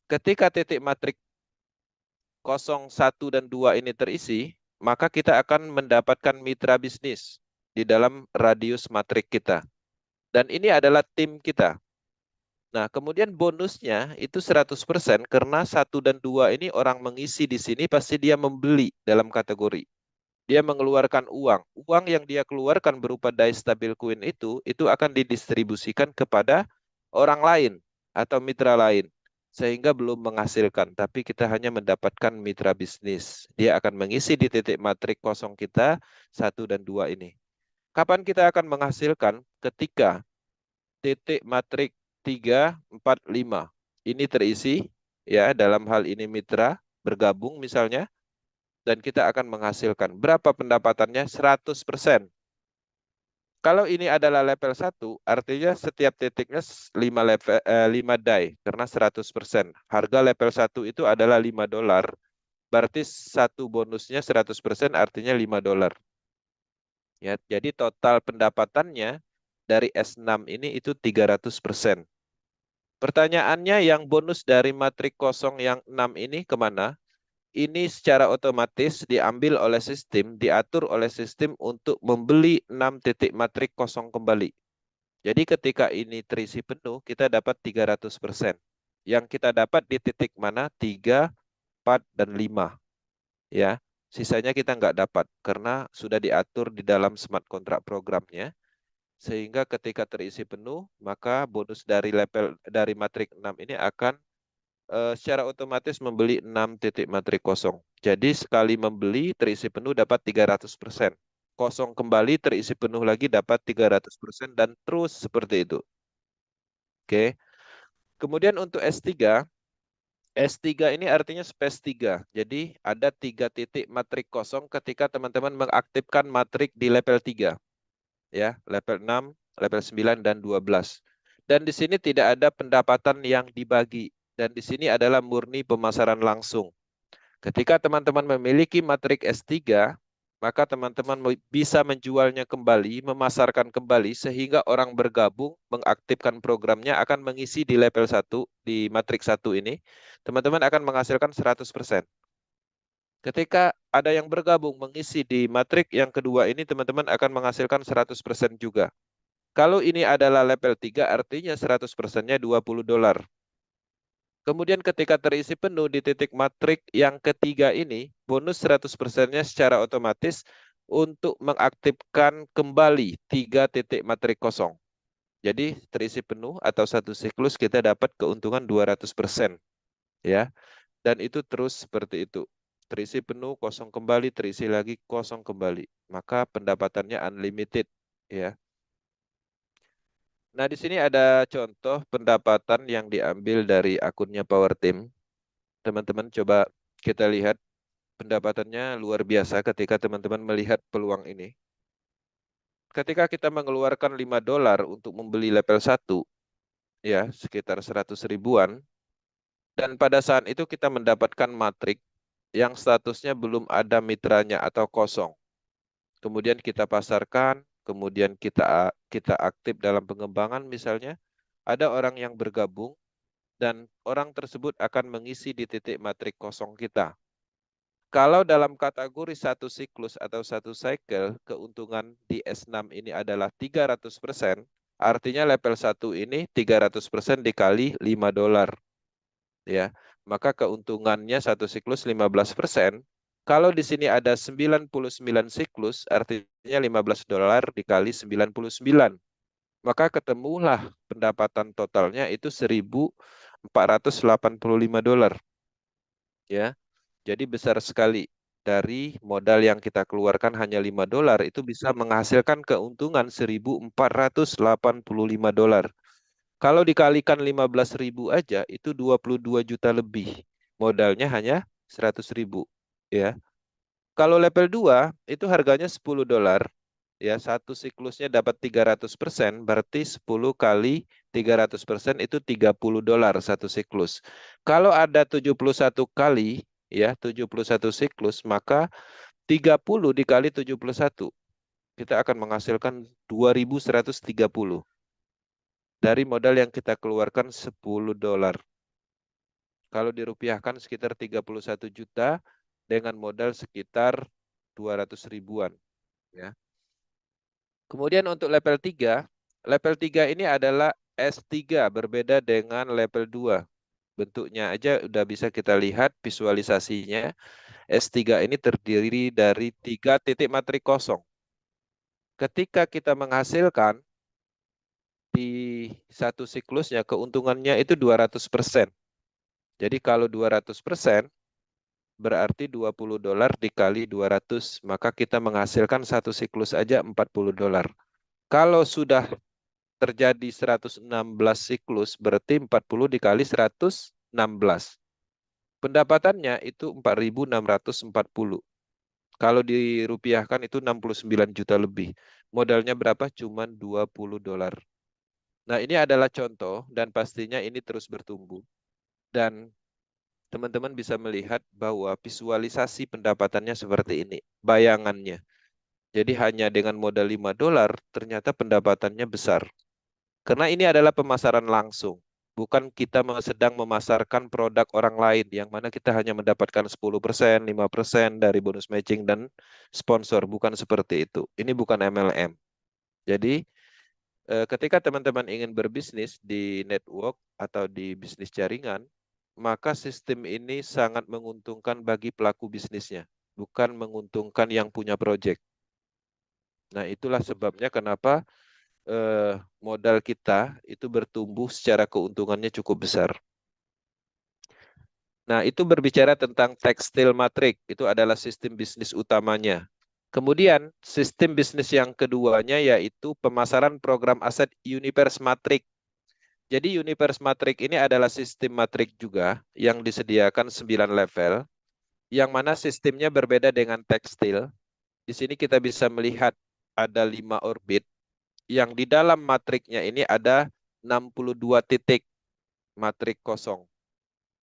A: Ketika titik matrik 0, 1, dan 2 ini terisi, maka kita akan mendapatkan mitra bisnis di dalam radius matrik kita. Dan ini adalah tim kita. Nah, kemudian bonusnya itu 100% karena 1 dan 2 ini orang mengisi di sini pasti dia membeli dalam kategori. Dia mengeluarkan uang. Uang yang dia keluarkan berupa dice stabil coin itu akan didistribusikan kepada orang lain atau mitra lain. Sehingga belum menghasilkan, tapi kita hanya mendapatkan mitra bisnis. Dia akan mengisi di titik matrik kosong kita 1 dan 2 ini. Kapan kita akan menghasilkan? Ketika titik matrik 3, 4, 5 ini terisi, ya dalam hal ini mitra bergabung misalnya, dan kita akan menghasilkan. Berapa pendapatannya? 100%. Kalau ini adalah level 1, artinya setiap titiknya 5 die, karena 100%. Harga level 1 itu adalah $5, berarti satu bonusnya 100%, artinya $5. Ya, jadi total pendapatannya dari S6 ini itu 300%. Pertanyaannya, yang bonus dari matrik kosong yang 6 ini kemana? Ini secara otomatis diambil oleh sistem, diatur oleh sistem untuk membeli 6 titik matrik kosong kembali. Jadi ketika ini terisi penuh, kita dapat 300%. Yang kita dapat di titik mana? 3, 4, dan 5. Ya, sisanya kita nggak dapat karena sudah diatur di dalam smart contract programnya. Sehingga ketika terisi penuh, maka bonus dari matrik 6 ini akan secara otomatis membeli 6 titik matrik kosong. Jadi sekali membeli terisi penuh dapat 300%. Kosong kembali terisi penuh lagi dapat 300% dan terus seperti itu. Oke. Kemudian untuk S3, S3 ini artinya space 3. Jadi ada 3 titik matrik kosong ketika teman-teman mengaktifkan matrik di level 3. Ya, level 6, level 9, dan 12. Dan di sini tidak ada pendapatan yang dibagi. Dan di sini adalah murni pemasaran langsung. Ketika teman-teman memiliki matrik S3, maka teman-teman bisa menjualnya kembali, memasarkan kembali, sehingga orang bergabung, mengaktifkan programnya, akan mengisi di level 1, di matrik 1 ini, teman-teman akan menghasilkan 100%. Ketika ada yang bergabung mengisi di matrik yang kedua ini, teman-teman akan menghasilkan 100% juga. Kalau ini adalah level 3, artinya 100%-nya $20. Kemudian ketika terisi penuh di titik matrik yang ketiga ini, bonus 100%-nya secara otomatis untuk mengaktifkan kembali 3 titik matrik kosong. Jadi terisi penuh atau satu siklus kita dapat keuntungan 200%. Ya. Dan itu terus seperti itu. Terisi penuh, kosong kembali, terisi lagi, kosong kembali. Maka pendapatannya unlimited. Ya. Nah, di sini ada contoh pendapatan yang diambil dari akunnya Power Team. Teman-teman coba kita lihat pendapatannya luar biasa ketika teman-teman melihat peluang ini. Ketika kita mengeluarkan $5 untuk membeli level 1, ya, sekitar 100 ribuan, dan pada saat itu kita mendapatkan matrik yang statusnya belum ada mitranya atau kosong. Kemudian kita pasarkan, kemudian kita aktif dalam pengembangan misalnya, ada orang yang bergabung dan orang tersebut akan mengisi di titik matrik kosong kita. Kalau dalam kategori satu siklus atau satu cycle, keuntungan di S6 ini adalah 300%, artinya level 1 ini 300% dikali $5. Ya, maka keuntungannya satu siklus 15%. Kalau di sini ada 99 siklus, artinya $15 dikali 99. Maka ketemulah pendapatan totalnya itu $1.485. Ya. Jadi besar sekali. Dari modal yang kita keluarkan hanya $5 itu bisa menghasilkan keuntungan $1.485. Kalau dikalikan 15.000 aja itu 22 juta lebih. Modalnya hanya 100.000, ya. Kalau level 2 itu harganya $10. Ya, satu siklusnya dapat 300%, berarti 10 kali 300% itu $30 satu siklus. Kalau ada 71 kali, ya, 71 siklus, maka 30 dikali 71, kita akan menghasilkan 2.130 dari modal yang kita keluarkan $10. Kalau dirupiahkan sekitar 31 juta dengan modal sekitar 200 ribuan. Ya. Kemudian untuk level 3, Level 3 ini adalah S3, berbeda dengan level 2. Bentuknya aja udah bisa kita lihat visualisasinya. S3 ini terdiri dari 3 titik matrik kosong. Ketika kita menghasilkan di satu siklusnya, keuntungannya itu 200%. Jadi kalau 200%, berarti $20 dikali 200, maka kita menghasilkan satu siklus aja $40. Kalau sudah terjadi 116 siklus, berarti 40 dikali 116. Pendapatannya itu 4.640. Kalau dirupiahkan itu 69 juta lebih. Modalnya berapa? Cuman $20. Nah, ini adalah contoh dan pastinya ini terus bertumbuh. Dan teman-teman bisa melihat bahwa visualisasi pendapatannya seperti ini, bayangannya. Jadi hanya dengan modal $5, ternyata pendapatannya besar. Karena ini adalah pemasaran langsung. Bukan kita sedang memasarkan produk orang lain, yang mana kita hanya mendapatkan 10%, 5% dari bonus matching dan sponsor. Bukan seperti itu. Ini bukan MLM. Jadi, ketika teman-teman ingin berbisnis di network atau di bisnis jaringan, maka sistem ini sangat menguntungkan bagi pelaku bisnisnya, bukan menguntungkan yang punya project. Nah, itulah sebabnya kenapa modal kita itu bertumbuh secara keuntungannya cukup besar. Nah, itu berbicara tentang tekstil matrik, itu adalah sistem bisnis utamanya. Kemudian, sistem bisnis yang keduanya yaitu pemasaran program aset Universe Matrik. Jadi Universe Matrik ini adalah sistem matrik juga yang disediakan 9 level, yang mana sistemnya berbeda dengan tekstil. Di sini kita bisa melihat ada 5 orbit, yang di dalam matriknya ini ada 62 titik matrik kosong.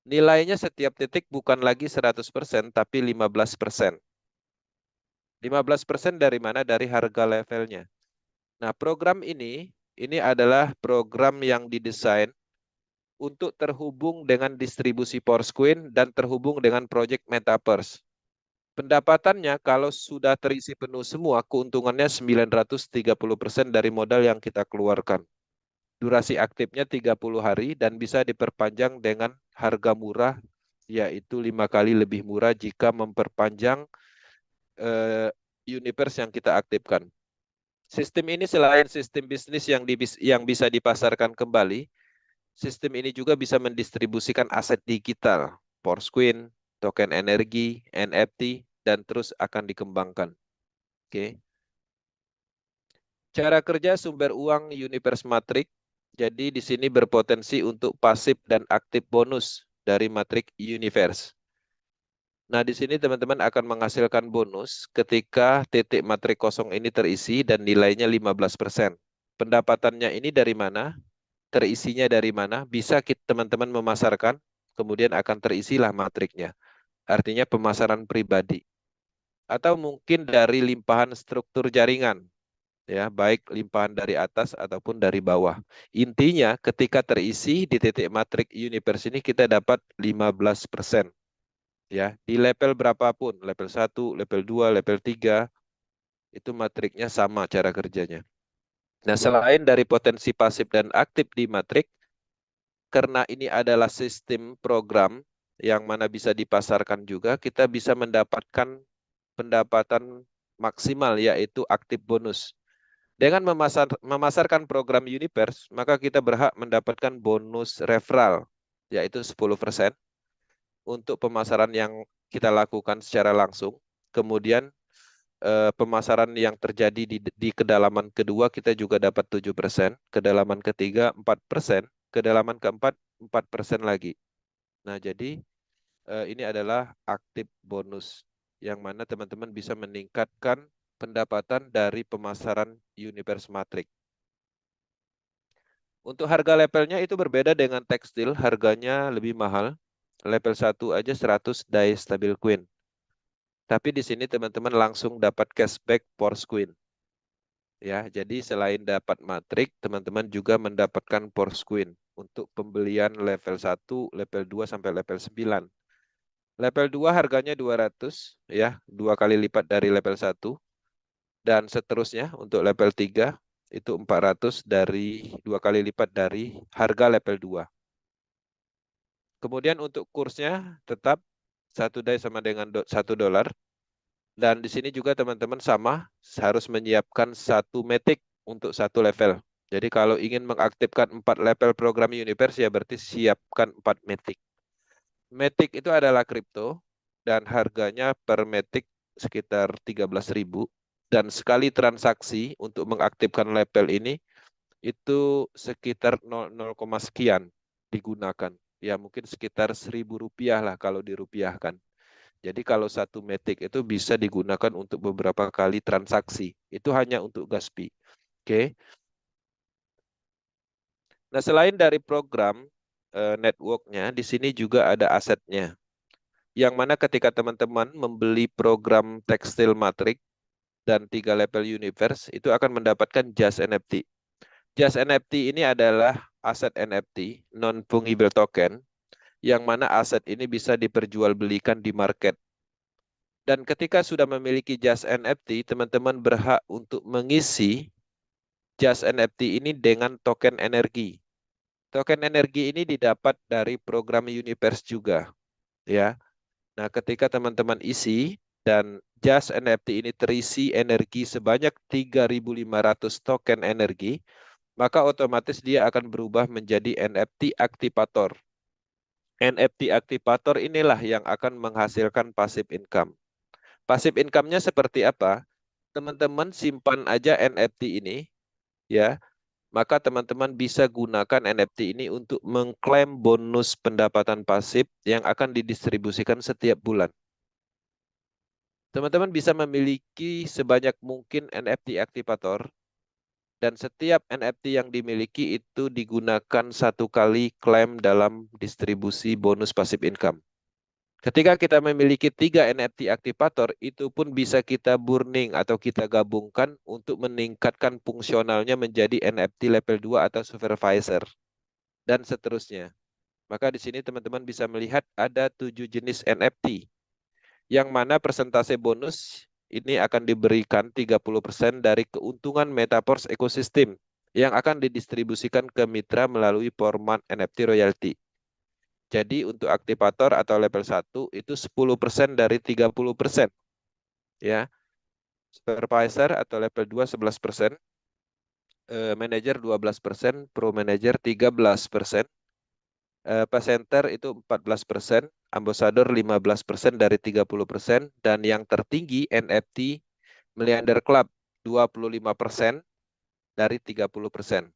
A: Nilainya setiap titik bukan lagi 100%, tapi 15%. 15% dari mana? Dari harga levelnya. Nah, program ini adalah program yang didesain untuk terhubung dengan distribusi Porsquin dan terhubung dengan project Metaverse. Pendapatannya kalau sudah terisi penuh semua, keuntungannya 930% dari modal yang kita keluarkan. Durasi aktifnya 30 hari dan bisa diperpanjang dengan harga murah, yaitu 5 kali lebih murah jika memperpanjang universe yang kita aktifkan. Sistem ini selain sistem bisnis yang bisa dipasarkan kembali, sistem ini juga bisa mendistribusikan aset digital, Porsquin, token energi, NFT, dan terus akan dikembangkan. Oke. Cara kerja sumber uang Universe Matrix. Jadi di sini berpotensi untuk pasif dan aktif bonus dari Matrix Universe. Nah, di sini teman-teman akan menghasilkan bonus ketika titik matrik kosong ini terisi dan nilainya 15%. Pendapatannya ini dari mana? Terisinya dari mana? Bisa teman-teman memasarkan, kemudian akan terisilah matriknya. Artinya pemasaran pribadi. Atau mungkin dari limpahan struktur jaringan, ya, baik limpahan dari atas ataupun dari bawah. Intinya ketika terisi di titik matrik universe ini kita dapat 15%. Ya, di level berapapun, level 1, level 2, level 3, itu matriknya sama cara kerjanya. Nah, selain dari potensi pasif dan aktif di matrik, karena ini adalah sistem program yang mana bisa dipasarkan juga, kita bisa mendapatkan pendapatan maksimal yaitu aktif bonus. Dengan memasarkan program Universe, maka kita berhak mendapatkan bonus referral, yaitu 10% untuk pemasaran yang kita lakukan secara langsung. Kemudian pemasaran yang terjadi di kedalaman kedua kita juga dapat 7%, kedalaman ketiga 4%, kedalaman keempat 4% lagi. Nah, jadi ini adalah aktif bonus yang mana teman-teman bisa meningkatkan pendapatan dari pemasaran Universe Matrix. Untuk harga levelnya itu berbeda dengan tekstil, harganya lebih mahal. Level 1 aja 100 die stabil queen. Tapi di sini teman-teman langsung dapat cashback Porsquin. Ya, jadi selain dapat matrik, teman-teman juga mendapatkan Porsquin untuk pembelian level 1, level 2 sampai level 9. Level 2 harganya 200, ya, 2 kali lipat dari level 1. Dan seterusnya untuk level 3 itu 400 dari 2 kali lipat dari harga level 2. Kemudian untuk kursnya tetap 1 DAI sama dengan $1. Dan di sini juga teman-teman sama harus menyiapkan 1 matic untuk 1 level. Jadi kalau ingin mengaktifkan 4 level program Universe ya berarti siapkan 4 matic. Matic itu adalah kripto dan harganya per matic sekitar 13.000 dan sekali transaksi untuk mengaktifkan level ini itu sekitar 0, sekian digunakan. Ya mungkin sekitar Rp1.000 lah kalau dirupiahkan. Jadi kalau 1 matic itu bisa digunakan untuk beberapa kali transaksi. Itu hanya untuk gas fee. Oke. Nah, selain dari program networknya, di sini juga ada asetnya. Yang mana ketika teman-teman membeli program tekstil matrik dan 3 level universe, itu akan mendapatkan Just NFT. Just NFT ini adalah aset NFT, non-fungible token, yang mana aset ini bisa diperjualbelikan di market. Dan ketika sudah memiliki Just NFT, teman-teman berhak untuk mengisi Just NFT ini dengan token energi. Token energi ini didapat dari program Universe juga, ya. Nah, ketika teman-teman isi dan Just NFT ini terisi energi sebanyak 3.500 token energi, maka otomatis dia akan berubah menjadi NFT aktivator. NFT aktivator inilah yang akan menghasilkan passive income. Passive income-nya seperti apa? Teman-teman simpan aja NFT ini, ya, maka teman-teman bisa gunakan NFT ini untuk mengklaim bonus pendapatan pasif yang akan didistribusikan setiap bulan. Teman-teman bisa memiliki sebanyak mungkin NFT aktivator dan setiap NFT yang dimiliki itu digunakan 1 kali klaim dalam distribusi bonus passive income. Ketika kita memiliki 3 NFT aktivator, itu pun bisa kita burning atau kita gabungkan untuk meningkatkan fungsionalnya menjadi NFT level 2 atau supervisor, dan seterusnya. Maka di sini teman-teman bisa melihat ada 7 jenis NFT, yang mana persentase bonus ini akan diberikan 30% dari keuntungan Metaverse Ecosystem yang akan didistribusikan ke mitra melalui format NFT royalty. Jadi untuk aktivator atau level 1 itu 10% dari 30%. Ya. Supervisor atau level 2 11%, manager 12%, pro manager 13%, presenter itu 14%, ambassador 15% dari 30%, dan yang tertinggi NFT Milliarder Club 25% dari 30%.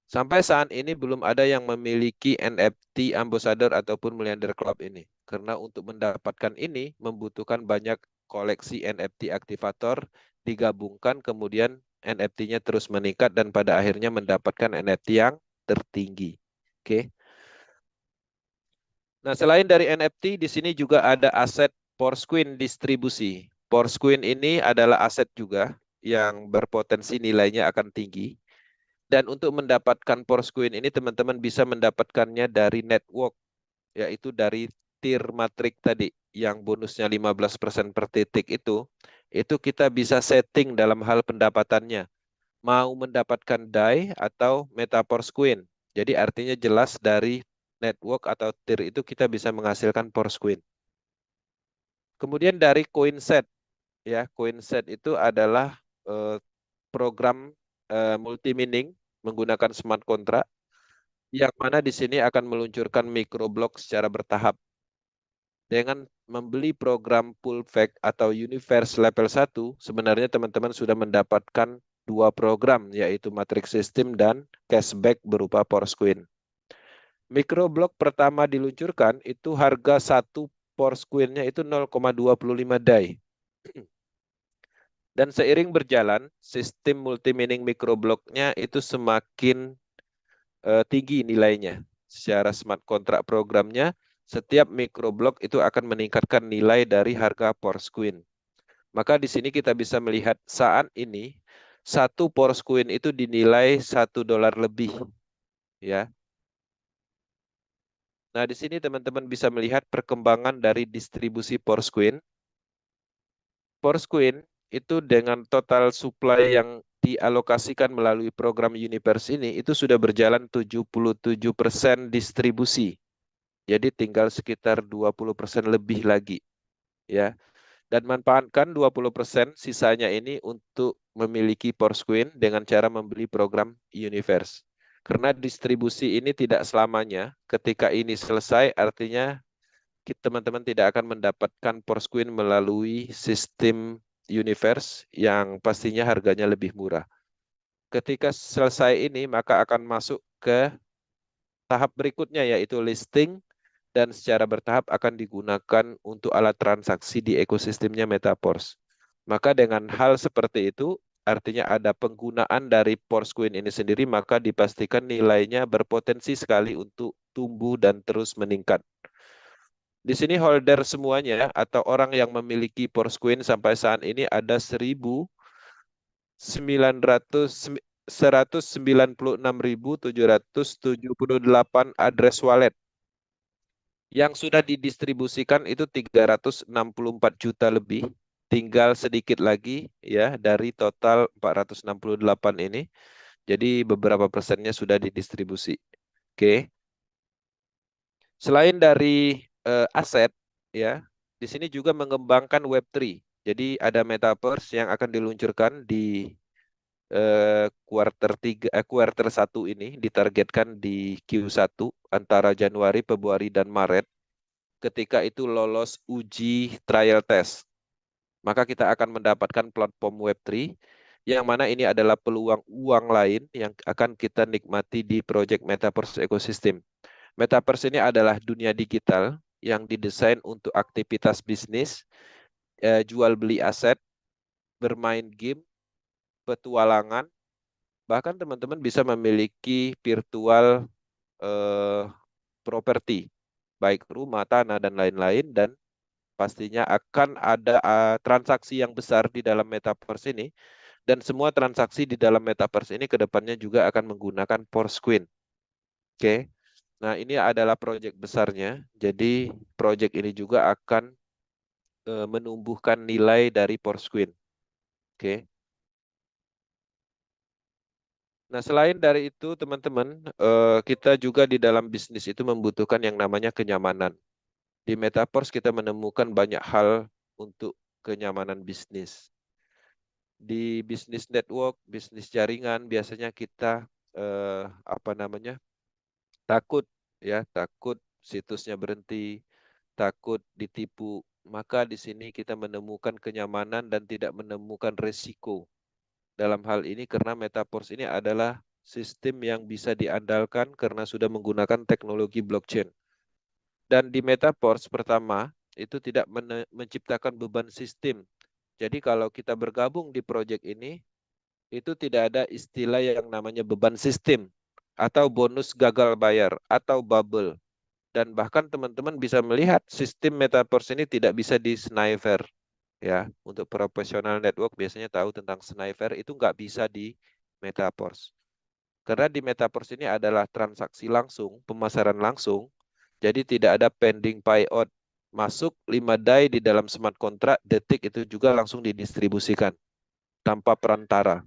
A: Sampai saat ini belum ada yang memiliki NFT Ambassador ataupun Milliarder Club ini. Karena untuk mendapatkan ini membutuhkan banyak koleksi NFT aktivator digabungkan, kemudian NFT-nya terus meningkat dan pada akhirnya mendapatkan NFT yang tertinggi. Oke. Nah, selain dari NFT, di sini juga ada aset Porsquin distribusi. Porsquin ini adalah aset juga yang berpotensi nilainya akan tinggi. Dan untuk mendapatkan Porsquin ini teman-teman bisa mendapatkannya dari network, yaitu dari tier matrik tadi yang bonusnya 15% per titik itu kita bisa setting dalam hal pendapatannya. Mau mendapatkan DAI atau Meta Porsquin. Jadi artinya jelas dari network atau tier itu kita bisa menghasilkan Porsquin. Kemudian dari CoinSet, ya, CoinSet itu adalah program multi-mining menggunakan smart contract yang mana di sini akan meluncurkan microblok secara bertahap. Dengan membeli program full fact atau universe level 1, sebenarnya teman-teman sudah mendapatkan 2 program, yaitu matrix system dan cashback berupa Porsquin. Microblok pertama diluncurkan itu harga 1 Porsquin-nya itu 0,25 DAI. Dan seiring berjalan, sistem multi-mining microbloknya itu semakin tinggi nilainya. Secara smart contract programnya, setiap microblok itu akan meningkatkan nilai dari harga Porsquin. Maka di sini kita bisa melihat saat ini 1 Porsquin itu dinilai $1 lebih, ya. Nah, di sini teman-teman bisa melihat perkembangan dari distribusi Porsquin. Porsquin itu dengan total supply yang dialokasikan melalui program Universe ini itu sudah berjalan 77% distribusi. Jadi tinggal sekitar 20% lebih lagi, ya. Dan manfaatkan 20% sisanya ini untuk memiliki Porsquin dengan cara membeli program Universe. Karena distribusi ini tidak selamanya. Ketika ini selesai, artinya teman-teman tidak akan mendapatkan Porsquin melalui sistem Universe yang pastinya harganya lebih murah. Ketika selesai ini, maka akan masuk ke tahap berikutnya, yaitu listing, dan secara bertahap akan digunakan untuk alat transaksi di ekosistemnya Metaverse. Maka dengan hal seperti itu, artinya ada penggunaan dari Porsquin ini sendiri, maka dipastikan nilainya berpotensi sekali untuk tumbuh dan terus meningkat. Di sini holder semuanya atau orang yang memiliki Porsquin sampai saat ini ada 196.778 address wallet. Yang sudah didistribusikan itu 364 juta lebih. Tinggal sedikit lagi ya dari total 468 ini. Jadi beberapa persennya sudah didistribusi. Oke. Selain dari aset ya, di sini juga mengembangkan Web3. Jadi ada Metaverse yang akan diluncurkan di kuarter 1 ini, ditargetkan di Q1 antara Januari, Februari, dan Maret. Ketika itu lolos uji trial test, maka kita akan mendapatkan platform Web3 yang mana ini adalah peluang uang lain yang akan kita nikmati di project Metaverse Ecosystem. Metaverse ini adalah dunia digital yang didesain untuk aktivitas bisnis, jual beli aset, bermain game, petualangan, bahkan teman-teman bisa memiliki virtual properti, baik rumah, tanah, dan lain-lain, dan pastinya akan ada transaksi yang besar di dalam Metaverse ini, dan semua transaksi di dalam Metaverse ini ke depannya juga akan menggunakan Porsquin. Oke. Nah, ini adalah proyek besarnya. Jadi, proyek ini juga akan menumbuhkan nilai dari Porsquin. Oke. Nah, selain dari itu, teman-teman, kita juga di dalam bisnis itu membutuhkan yang namanya kenyamanan. Di Metaverse kita menemukan banyak hal untuk kenyamanan bisnis. Di bisnis network, bisnis jaringan, biasanya kita takut ya, takut situsnya berhenti, takut ditipu. Maka di sini kita menemukan kenyamanan dan tidak menemukan resiko. Dalam hal ini karena Metaverse ini adalah sistem yang bisa diandalkan karena sudah menggunakan teknologi blockchain. Dan di Metaverse pertama itu tidak menciptakan beban sistem. Jadi kalau kita bergabung di proyek ini, itu tidak ada istilah yang namanya beban sistem atau bonus gagal bayar atau bubble. Dan bahkan teman-teman bisa melihat sistem Metaverse ini tidak bisa di sniper. Ya, untuk profesional network biasanya tahu tentang sniper, itu nggak bisa di Metaverse. Karena di Metaverse ini adalah transaksi langsung, pemasaran langsung, jadi tidak ada pending payout. Masuk 5 DAI di dalam smart contract, detik itu juga langsung didistribusikan tanpa perantara.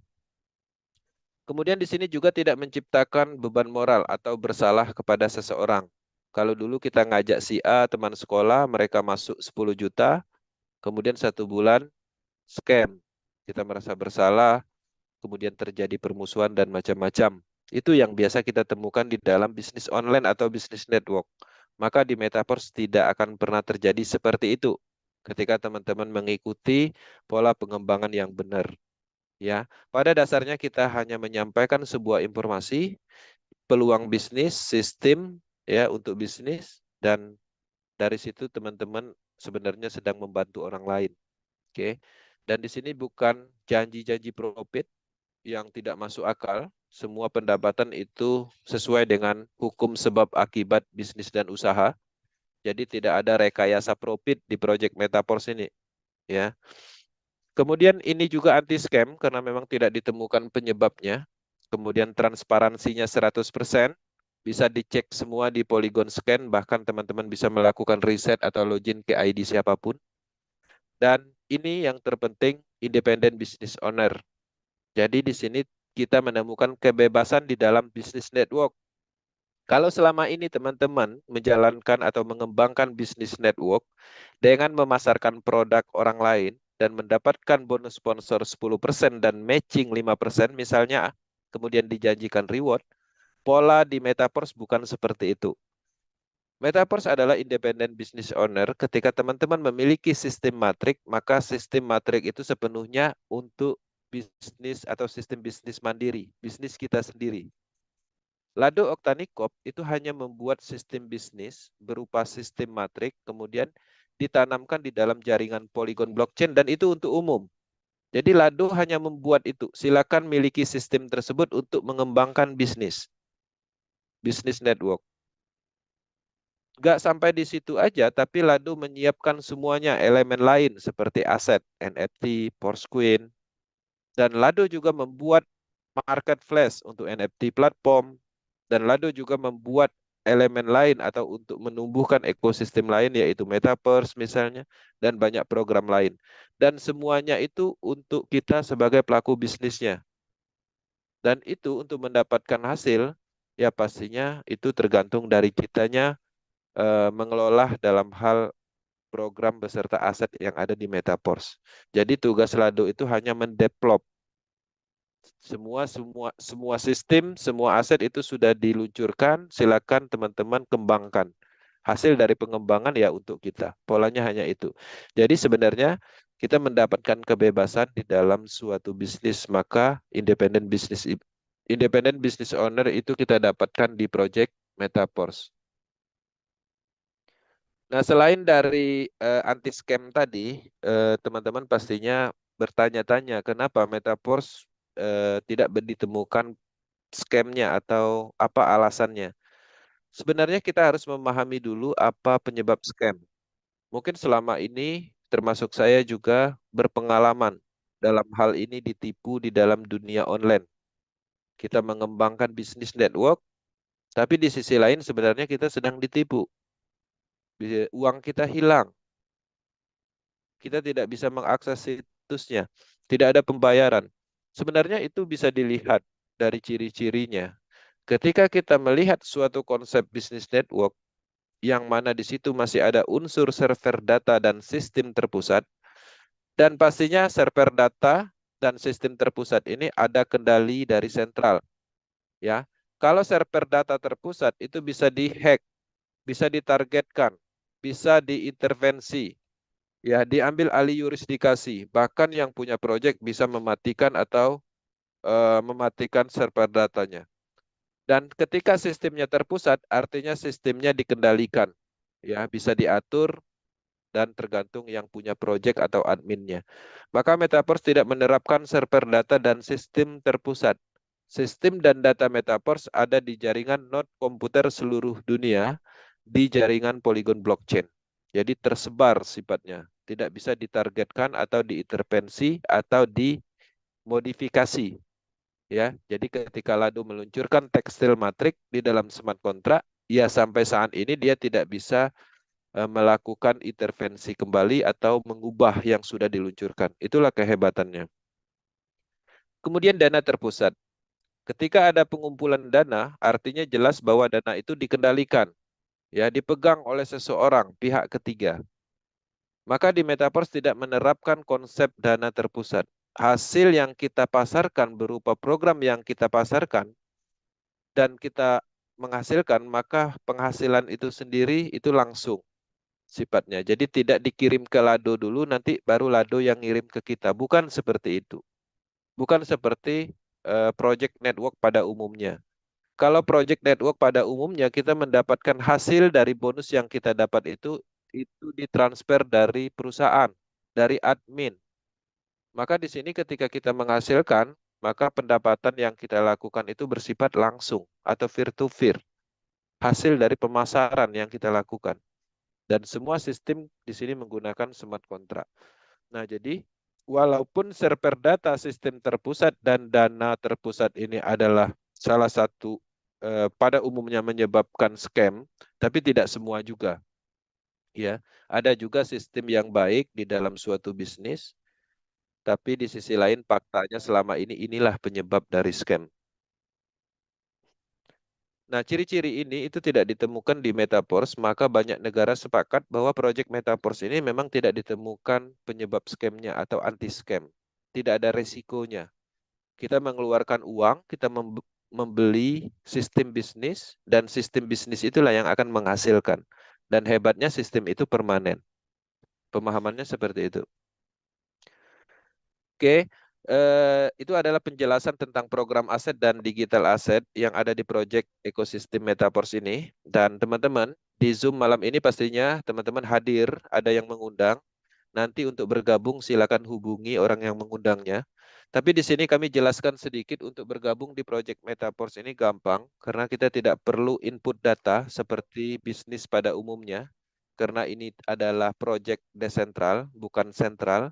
A: Kemudian di sini juga tidak menciptakan beban moral atau bersalah kepada seseorang. Kalau dulu kita ngajak si A, teman sekolah, mereka masuk 10 juta, kemudian 1 bulan scam. Kita merasa bersalah, kemudian terjadi permusuhan dan macam-macam. Itu yang biasa kita temukan di dalam bisnis online atau bisnis network. Maka di Metaverse tidak akan pernah terjadi seperti itu ketika teman-teman mengikuti pola pengembangan yang benar. Ya, pada dasarnya kita hanya menyampaikan sebuah informasi, peluang bisnis, sistem ya untuk bisnis, dan dari situ teman-teman sebenarnya sedang membantu orang lain. Oke. Dan di sini bukan janji-janji profit yang tidak masuk akal. Semua pendapatan itu sesuai dengan hukum sebab akibat bisnis dan usaha. Jadi tidak ada rekayasa profit di project Metaverse ini, ya. Kemudian ini juga anti scam karena memang tidak ditemukan penyebabnya. Kemudian transparansinya 100%, bisa dicek semua di Polygon Scan, bahkan teman-teman bisa melakukan riset atau login ke ID siapapun. Dan ini yang terpenting, independent business owner. Jadi di sini kita menemukan kebebasan di dalam bisnis network. Kalau selama ini teman-teman menjalankan atau mengembangkan bisnis network dengan memasarkan produk orang lain dan mendapatkan bonus sponsor 10% dan matching 5%, misalnya, kemudian dijanjikan reward, pola di Metaverse bukan seperti itu. Metaverse adalah independent business owner. Ketika teman-teman memiliki sistem matrik, maka sistem matrik itu sepenuhnya untuk bisnis atau sistem bisnis mandiri, bisnis kita sendiri. Lado Octanicop itu hanya membuat sistem bisnis berupa sistem matrik, kemudian ditanamkan di dalam jaringan Polygon blockchain, dan itu untuk umum. Jadi Lado hanya membuat itu. Silakan miliki sistem tersebut untuk mengembangkan bisnis network. Nggak sampai di situ aja, tapi Lado menyiapkan semuanya elemen lain seperti aset, NFT, Porscoin, dan Lado juga membuat marketplace untuk NFT platform, dan Lado juga membuat elemen lain atau untuk menumbuhkan ekosistem lain yaitu Metaverse misalnya, dan banyak program lain. Dan semuanya itu untuk kita sebagai pelaku bisnisnya. Dan itu untuk mendapatkan hasil, ya pastinya itu tergantung dari kitanya mengelola dalam hal program beserta aset yang ada di Metaverse. Jadi tugas Lado itu hanya mendevelop semua sistem, semua aset itu sudah diluncurkan, silakan teman-teman kembangkan. Hasil dari pengembangan ya untuk kita. Polanya hanya itu. Jadi sebenarnya kita mendapatkan kebebasan di dalam suatu bisnis, maka independent business owner itu kita dapatkan di project Metaverse. Nah, selain dari anti scam tadi, teman-teman pastinya bertanya-tanya kenapa Metaverse tidak ditemukan scamnya atau apa alasannya. Sebenarnya kita harus memahami dulu apa penyebab scam. Mungkin selama ini termasuk saya juga berpengalaman dalam hal ini ditipu di dalam dunia online. Kita mengembangkan bisnis network, tapi di sisi lain sebenarnya kita sedang ditipu. Uang kita hilang, kita tidak bisa mengakses situsnya, tidak ada pembayaran. Sebenarnya itu bisa dilihat dari ciri-cirinya. Ketika kita melihat suatu konsep bisnis network, yang mana di situ masih ada unsur server data dan sistem terpusat, dan pastinya server data dan sistem terpusat ini ada kendali dari sentral, ya. Kalau server data terpusat itu bisa dihack, bisa ditargetkan, bisa diintervensi, ya, diambil alih yurisdikasi. Bahkan yang punya proyek bisa mematikan atau mematikan server datanya. Dan ketika sistemnya terpusat, artinya sistemnya dikendalikan, ya, bisa diatur dan tergantung yang punya proyek atau adminnya. Maka Metaverse tidak menerapkan server data dan sistem terpusat. Sistem dan data Metaverse ada di jaringan node komputer seluruh dunia di jaringan Polygon blockchain. Jadi tersebar sifatnya, tidak bisa ditargetkan atau diintervensi atau dimodifikasi. Ya, jadi ketika Lado meluncurkan tekstil matrik di dalam smart contract, ya sampai saat ini dia tidak bisa melakukan intervensi kembali atau mengubah yang sudah diluncurkan. Itulah kehebatannya. Kemudian dana terpusat. Ketika ada pengumpulan dana, artinya jelas bahwa dana itu dikendalikan, ya, dipegang oleh seseorang, pihak ketiga. Maka di Metaverse tidak menerapkan konsep dana terpusat. Hasil yang kita pasarkan berupa program yang kita pasarkan dan kita menghasilkan, maka penghasilan itu sendiri itu langsung sifatnya. Jadi tidak dikirim ke Lado dulu, nanti baru Lado yang ngirim ke kita. Bukan seperti itu. Bukan seperti project network pada umumnya. Kalau project network pada umumnya kita mendapatkan hasil dari bonus yang kita dapat itu ditransfer dari perusahaan, dari admin. Maka di sini ketika kita menghasilkan, maka pendapatan yang kita lakukan itu bersifat langsung atau peer to peer. Hasil dari pemasaran yang kita lakukan. Dan semua sistem di sini menggunakan smart contract. Nah, jadi walaupun server data sistem terpusat dan dana terpusat ini adalah salah satu pada umumnya menyebabkan scam, tapi tidak semua juga. Ya, ada juga sistem yang baik di dalam suatu bisnis, Tapi di sisi lain faktanya selama ini inilah penyebab dari scam. Nah, ciri-ciri ini itu tidak ditemukan di Metaverse, maka banyak negara sepakat bahwa proyek Metaverse ini memang tidak ditemukan penyebab scamnya atau anti-scam. Tidak ada resikonya. Kita mengeluarkan uang, kita membeli sistem bisnis, dan sistem bisnis itulah yang akan menghasilkan. Dan hebatnya sistem itu permanen. Pemahamannya seperti itu. Oke, itu adalah penjelasan tentang program aset dan digital aset yang ada di proyek ekosistem Metaverse ini. Dan teman-teman, di Zoom malam ini pastinya teman-teman hadir, ada yang mengundang. Nanti untuk bergabung silakan hubungi orang yang mengundangnya. Tapi di sini kami jelaskan sedikit untuk bergabung di proyek Metaverse ini gampang, karena kita tidak perlu input data seperti bisnis pada umumnya. Karena ini adalah proyek desentral, bukan sentral.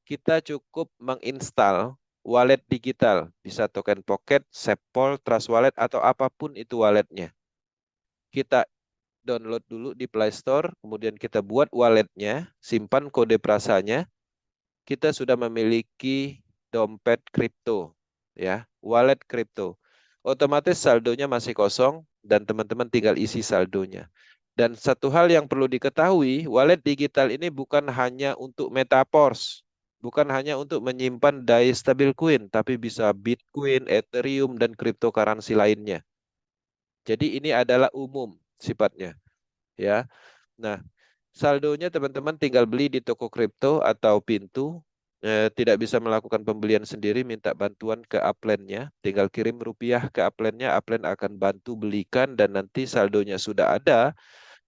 A: Kita cukup menginstal wallet digital, bisa token pocket, Sepol, Trust Wallet, atau apapun itu walletnya. Kita download dulu di Play Store, kemudian kita buat walletnya, simpan kode prasanya, kita sudah memiliki dompet kripto, ya, wallet kripto. Otomatis saldonya masih kosong dan teman-teman tinggal isi saldonya. Dan satu hal yang perlu diketahui, wallet digital ini bukan hanya untuk Metaverse, bukan hanya untuk menyimpan DAI stablecoin, tapi bisa Bitcoin, Ethereum, dan cryptocurrency lainnya. Jadi ini adalah umum sifatnya, ya. Nah, saldonya teman-teman tinggal beli di toko kripto atau Pintu. Tidak bisa melakukan pembelian sendiri, minta bantuan ke upline-nya. Tinggal kirim rupiah ke upline-nya, upline akan bantu belikan dan nanti saldonya sudah ada.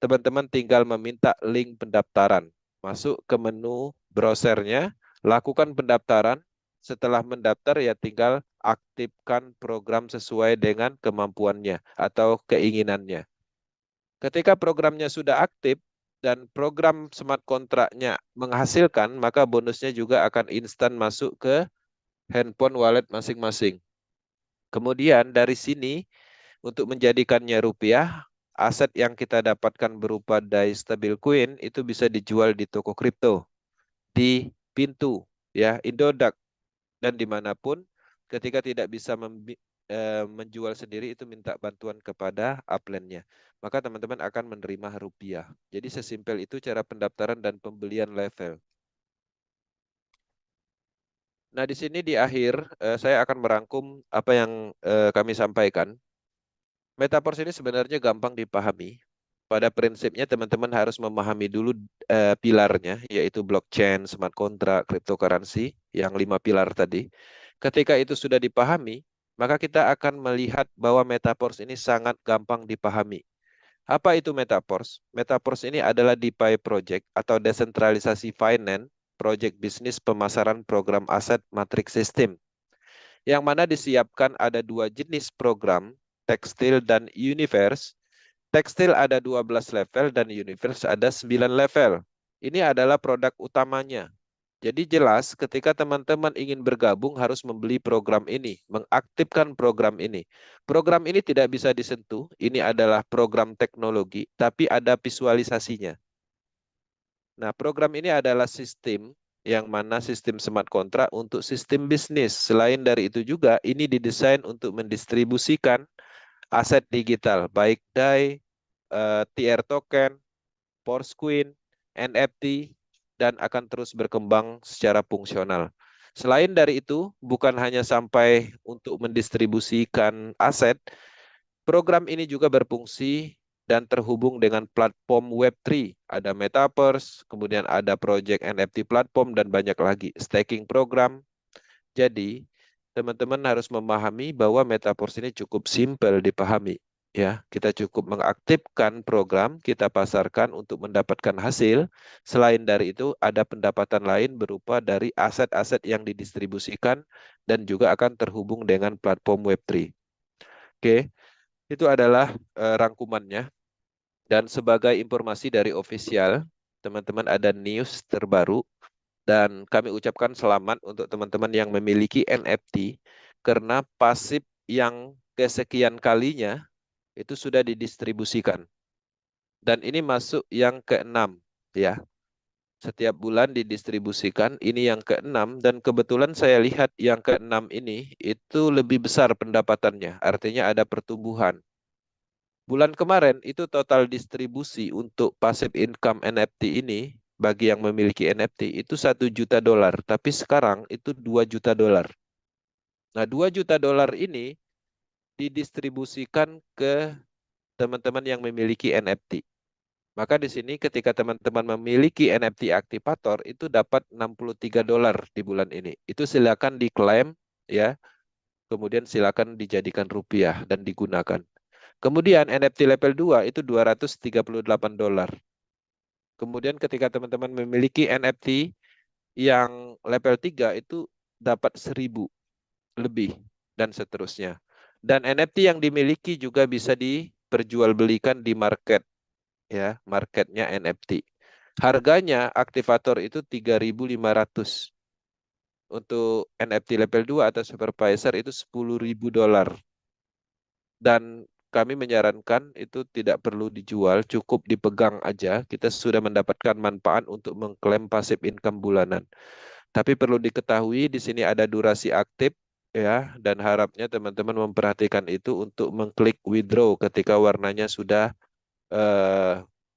A: Teman-teman tinggal meminta link pendaftaran. Masuk ke menu browsernya, lakukan pendaftaran. Setelah mendaftar ya tinggal aktifkan program sesuai dengan kemampuannya atau keinginannya. Ketika programnya sudah aktif dan program smart kontraknya menghasilkan, maka bonusnya juga akan instan masuk ke handphone wallet masing-masing. Kemudian dari sini untuk menjadikannya rupiah, aset yang kita dapatkan berupa DAI stablecoin itu bisa dijual di toko kripto, di Pintu, ya, Indodax, dan dimanapun. Ketika tidak bisa menjual sendiri itu minta bantuan kepada upline-nya. Maka teman-teman akan menerima rupiah. Jadi sesimpel itu cara pendaftaran dan pembelian level. Nah, di sini di akhir saya akan merangkum apa yang kami sampaikan. Metaverse ini sebenarnya gampang dipahami. Pada prinsipnya teman-teman harus memahami dulu pilarnya, yaitu blockchain, smart contract, cryptocurrency, yang 5 pilar tadi. Ketika itu sudah dipahami, maka kita akan melihat bahwa Metaverse ini sangat gampang dipahami. Apa itu Metaverse? Metaverse ini adalah DeFi project atau desentralisasi finance, project bisnis pemasaran program aset matrix system, yang mana disiapkan ada dua jenis program, tekstil dan universe. Tekstil ada 12 level dan universe ada 9 level. Ini adalah produk utamanya. Jadi jelas ketika teman-teman ingin bergabung harus membeli program ini, mengaktifkan program ini. Program ini tidak bisa disentuh, ini adalah program teknologi, tapi ada visualisasinya. Nah, program ini adalah sistem yang mana sistem smart contract untuk sistem bisnis. Selain dari itu juga, ini didesain untuk mendistribusikan aset digital, baik DAI, TR token, Porcoin, NFT, dan akan terus berkembang secara fungsional. Selain dari itu, bukan hanya sampai untuk mendistribusikan aset, program ini juga berfungsi dan terhubung dengan platform Web3. Ada Metaverse, kemudian ada project NFT platform, dan banyak lagi. Staking program. Jadi, teman-teman harus memahami bahwa Metaverse ini cukup simpel dipahami. Ya, kita cukup mengaktifkan program, kita pasarkan untuk mendapatkan hasil. Selain dari itu, ada pendapatan lain berupa dari aset-aset yang didistribusikan dan juga akan terhubung dengan platform Web3. Oke, itu adalah rangkumannya. Dan sebagai informasi dari official, teman-teman ada news terbaru dan kami ucapkan selamat untuk teman-teman yang memiliki NFT karena pasif yang kesekian kalinya itu sudah didistribusikan. Dan ini masuk yang keenam, ya. Setiap bulan didistribusikan, ini yang keenam, dan kebetulan saya lihat yang keenam ini itu lebih besar pendapatannya, artinya ada pertumbuhan. Bulan kemarin itu total distribusi untuk passive income NFT ini bagi yang memiliki NFT itu 1 juta dolar, tapi sekarang itu 2 juta dolar. Nah, 2 juta dolar ini didistribusikan ke teman-teman yang memiliki NFT. Maka di sini ketika teman-teman memiliki NFT aktivator itu dapat 63 dolar di bulan ini. Itu silakan diklaim ya, kemudian silakan dijadikan rupiah dan digunakan. Kemudian NFT level 2 itu 238 dolar. Kemudian ketika teman-teman memiliki NFT yang level 3 itu dapat 1.000 lebih dan seterusnya. Dan NFT yang dimiliki juga bisa diperjualbelikan di market ya, marketnya NFT. Harganya aktivator itu 3.500. Untuk NFT level 2 atau supervisor itu 10.000 dolar. Dan kami menyarankan itu tidak perlu dijual, cukup dipegang aja. Kita sudah mendapatkan manfaat untuk mengklaim passive income bulanan. Tapi perlu diketahui di sini ada durasi aktif ya, dan harapnya teman-teman memperhatikan itu untuk mengklik withdraw ketika warnanya sudah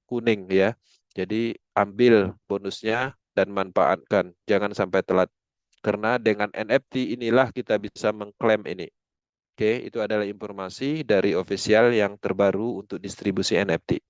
A: kuning ya. Jadi ambil bonusnya dan manfaatkan, jangan sampai telat. Karena dengan NFT inilah kita bisa mengklaim ini. Oke, itu adalah informasi dari official yang terbaru untuk distribusi NFT.